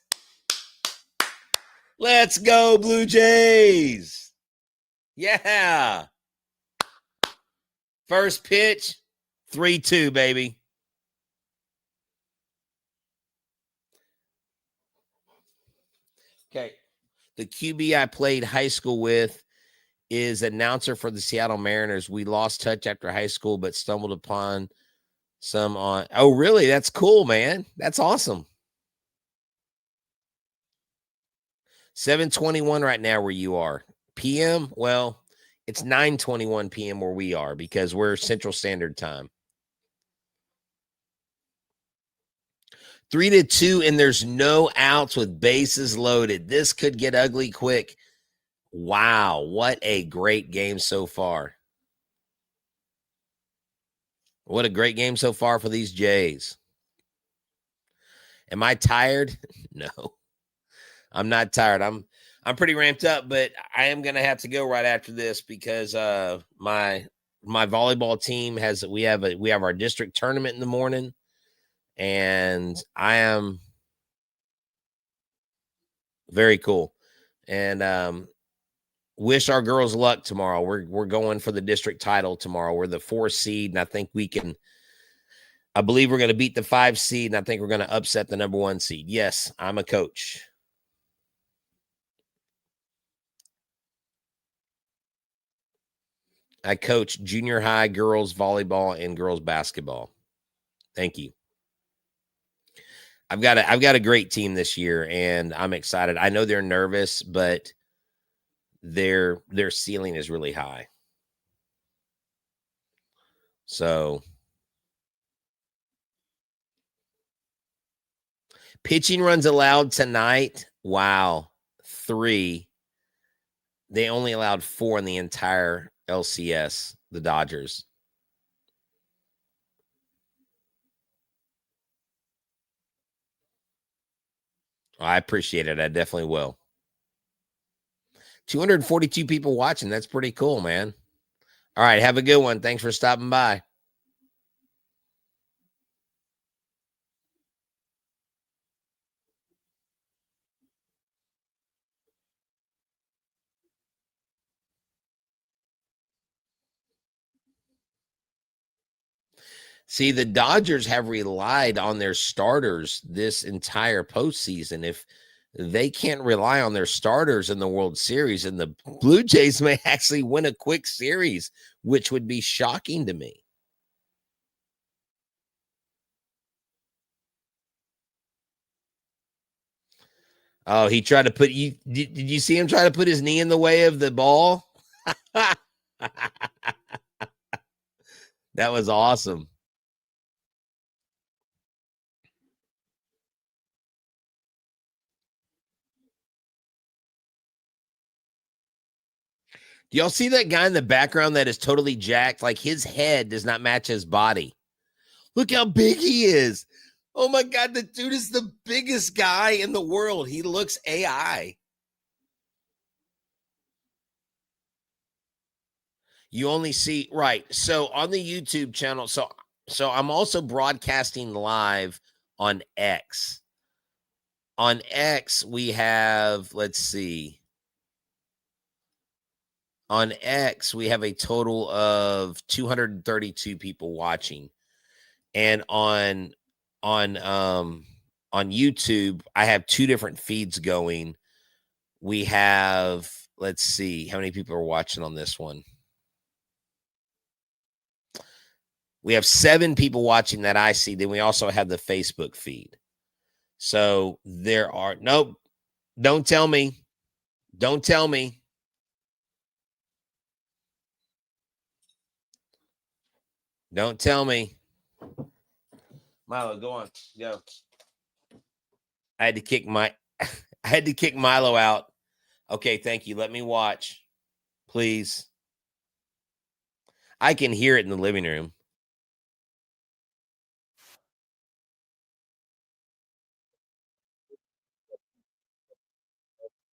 Let's go, Blue Jays. Yeah. First pitch, 3-2, baby. Okay. The QB I played high school with is announcer for the Seattle Mariners. We lost touch after high school, but stumbled upon some on. Oh, really? That's cool, man. That's awesome. 7:21 right now where you are. PM? Well, it's 9:21 PM where we are because we're Central Standard Time. 3-2, and there's no outs with bases loaded. This could get ugly quick. Wow, what a great game so far. What a great game so far for these Jays. Am I tired? No. I'm not tired. I'm pretty ramped up, but I am going to have to go right after this because my volleyball team we have our district tournament in the morning, and I am very cool. And wish our girls luck tomorrow. We're going for the district title tomorrow. We're the 4th seed, and I think I believe we're going to beat the 5 seed, and I think we're going to upset the number 1 seed. Yes, I'm a coach. I coach junior high girls volleyball and girls basketball. Thank you. I've got a great team this year, and I'm excited. I know they're nervous, but their ceiling is really high. So pitching runs allowed tonight. Wow. 3. They only allowed 4 in the entire LCS, the Dodgers. I appreciate it. I definitely will. 242 people watching. That's pretty cool, man. All right. Have a good one. Thanks for stopping by. See, the Dodgers have relied on their starters this entire postseason. If they can't rely on their starters in the World Series, and the Blue Jays may actually win a quick series, which would be shocking to me. Oh, he tried to put you. Did you see him try to put his knee in the way of the ball? That was awesome. Do y'all see that guy in the background that is totally jacked? Like his head does not match his body. Look how big he is. Oh my God, the dude is the biggest guy in the world. He looks AI. You only see right. So on the YouTube channel, so I'm also broadcasting live on X. On X, we have, let's see. On X, we have a total of 232 people watching. And on YouTube, I have two different feeds going. We have, let's see, how many people are watching on this one? We have 7 people watching that I see. Then we also have the Facebook feed. So there are, nope, don't tell me. Don't tell me. Don't tell me. Milo, go on. Go. I had to kick Milo out. Okay, thank you. Let me watch. Please. I can hear it in the living room.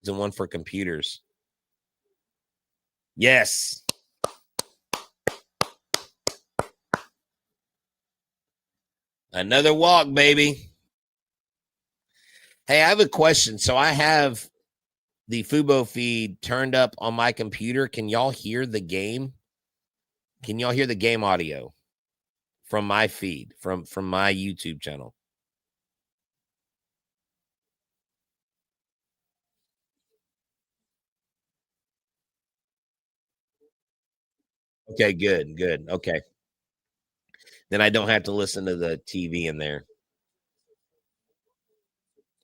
And one for computers. Yes. Another walk, baby. Hey, I have a question. So I have the Fubo feed turned up on my computer. Can y'all hear the game? Can y'all hear the game audio from my feed, from my YouTube channel? Okay, good, good. Okay. Then I don't have to listen to the TV in there.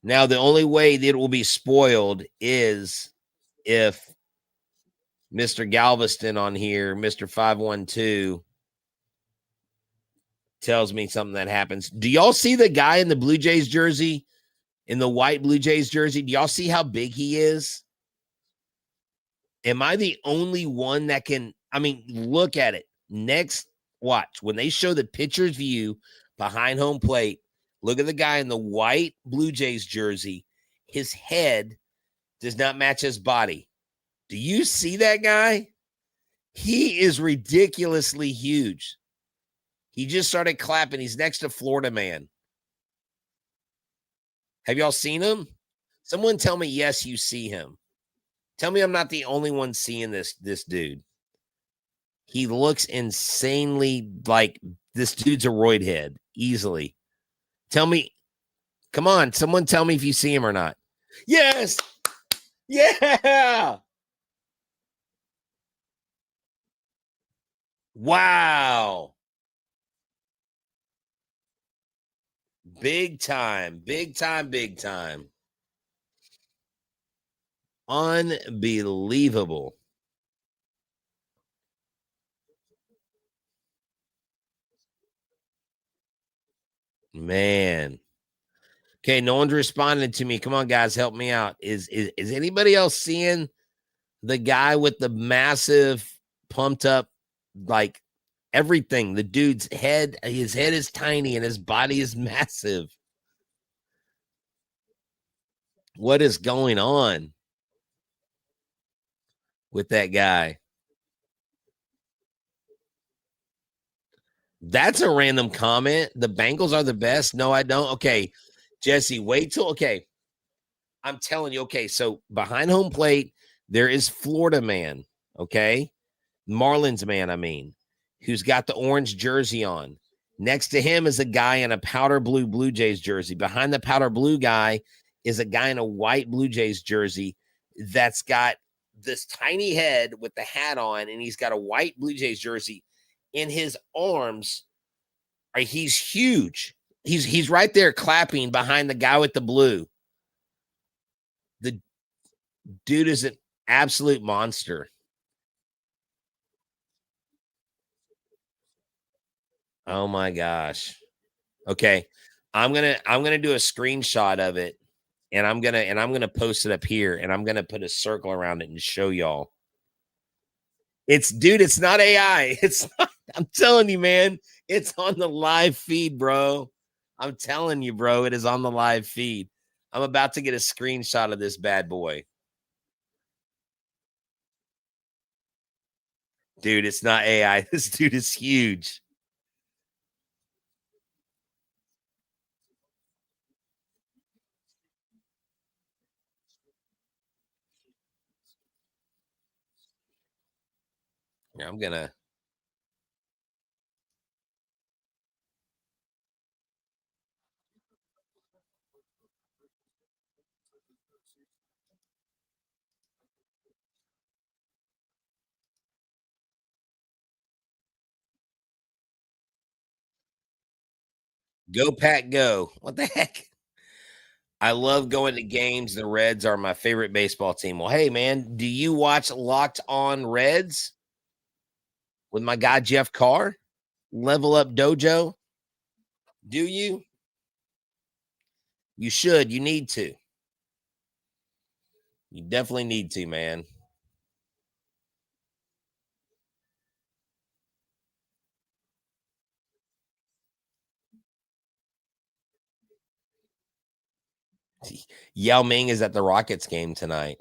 Now, the only way that it will be spoiled is if Mr. Galveston on here, Mr. 512, tells me something that happens. Do y'all see the guy in the Blue Jays jersey, in the white Blue Jays jersey? Do y'all see how big he is? Am I the only one that can? I mean, look at it. Next, watch when they show the pitcher's view behind home plate. Look at the guy in the white Blue Jays jersey. His head does not match his body. Do you see that guy? He is ridiculously huge. He just started clapping. He's next to Florida Man. Have y'all seen him? Someone tell me yes, you see him. Tell me I'm not the only one seeing this dude. He looks insanely like this dude's a roid head easily. Tell me, come on, someone tell me if you see him or not. Yes. Yeah. Wow. Big time, big time, big time. Unbelievable. Man. Okay, no one's responding to me. Come on, guys, help me out. Is anybody else seeing the guy with the massive pumped up like everything? The dude's head, his head is tiny and his body is massive. What is going on with that guy? That's a random comment. The Bengals are the best. No, I don't. Okay, Jesse, wait till I'm telling you. Okay, so behind home plate, there is Florida man. Okay, Marlins man, I mean, who's got the orange jersey on. Next to him is a guy in a powder blue Blue Jays jersey. Behind the powder blue guy is a guy in a white Blue Jays jersey that's got this tiny head with the hat on, and he's got a white Blue Jays jersey in his arms. He's huge. He's right there clapping behind the guy with the blue. The dude is an absolute monster. Oh my gosh. Okay. I'm gonna do a screenshot of it and I'm gonna post it up here and I'm gonna put a circle around it and show y'all. It's not AI. It's not, I'm telling you, man, it's on the live feed, bro. I'm telling you, bro, it is on the live feed. I'm about to get a screenshot of this bad boy. Dude, it's not AI. This dude is huge. Yeah, I'm gonna go pack go. What the heck? I love going to games. The Reds are my favorite baseball team. Well, hey man, do you watch Locked On Reds with my guy Jeff Carr? Level Up Dojo? Do you? You should. You need to. You definitely need to, man. Yao Ming is at the Rockets game tonight.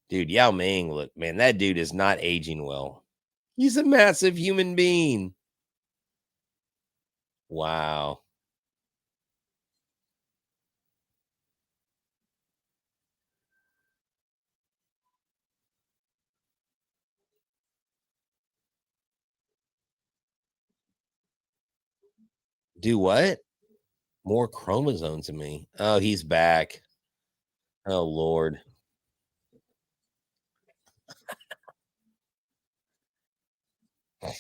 Dude, Yao Ming, look, man, that dude is not aging well. He's a massive human being. Wow. Do what? More chromosomes in me. Oh, he's back. Oh Lord. Oh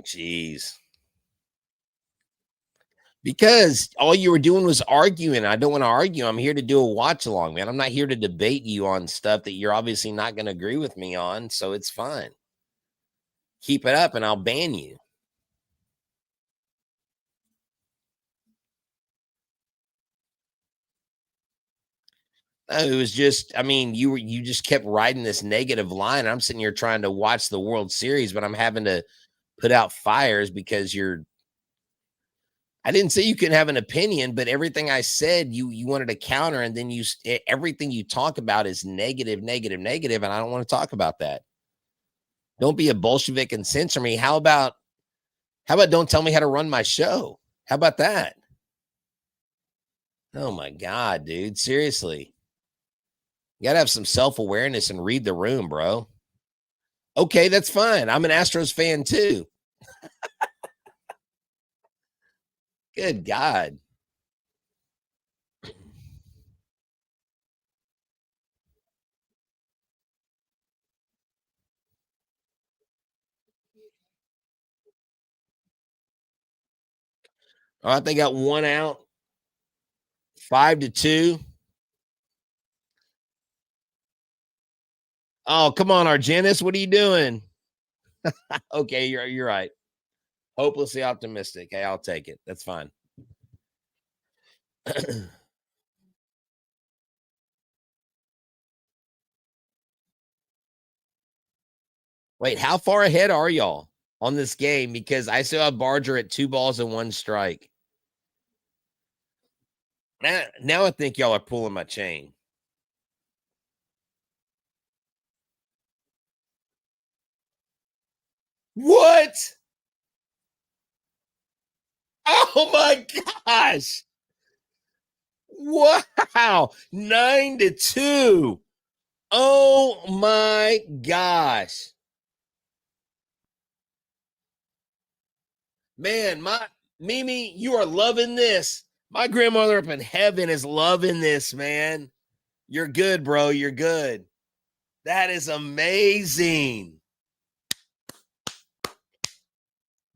jeez. Because all you were doing was arguing. I don't want to argue. I'm here to do a watch along, man. I'm not here to debate you on stuff that you're obviously not going to agree with me on. So it's fine. Keep it up and I'll ban you. It was just, I mean, you just kept riding this negative line. I'm sitting here trying to watch the World Series, but I'm having to put out fires because I didn't say you couldn't have an opinion, but everything I said, you wanted to counter, and then everything you talk about is negative, negative, negative, and I don't want to talk about that. Don't be a Bolshevik and censor me. How about don't tell me how to run my show? How about that? Oh my god, dude, seriously, you gotta have some self awareness and read the room, bro. Okay, that's fine. I'm an Astros fan too. Good God. All right, they got one out, 5-2. Oh, come on, Argenis. What are you doing? Okay, you're right. Hopelessly optimistic. Hey, I'll take it. That's fine. Wait, how far ahead are y'all on this game? Because I still have Barger at 2 balls and 1 strike. Now I think y'all are pulling my chain. What? Oh my gosh. Wow. 9-2. Oh my gosh. Man, my Mimi, you are loving this. My grandmother up in heaven is loving this, man. You're good, bro. You're good. That is amazing.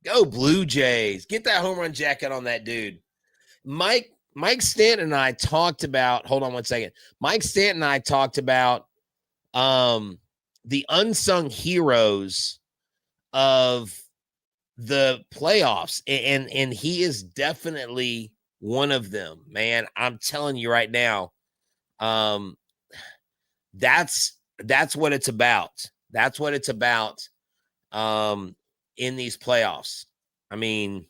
Go Blue Jays. Get that home run jacket on that dude. Mike Stanton and I talked about, hold on one second. Mike Stanton and I talked about the unsung heroes of the playoffs, and he is definitely one of them, man. I'm telling you right now. Um that's what it's about. That's what it's about in these playoffs. I mean,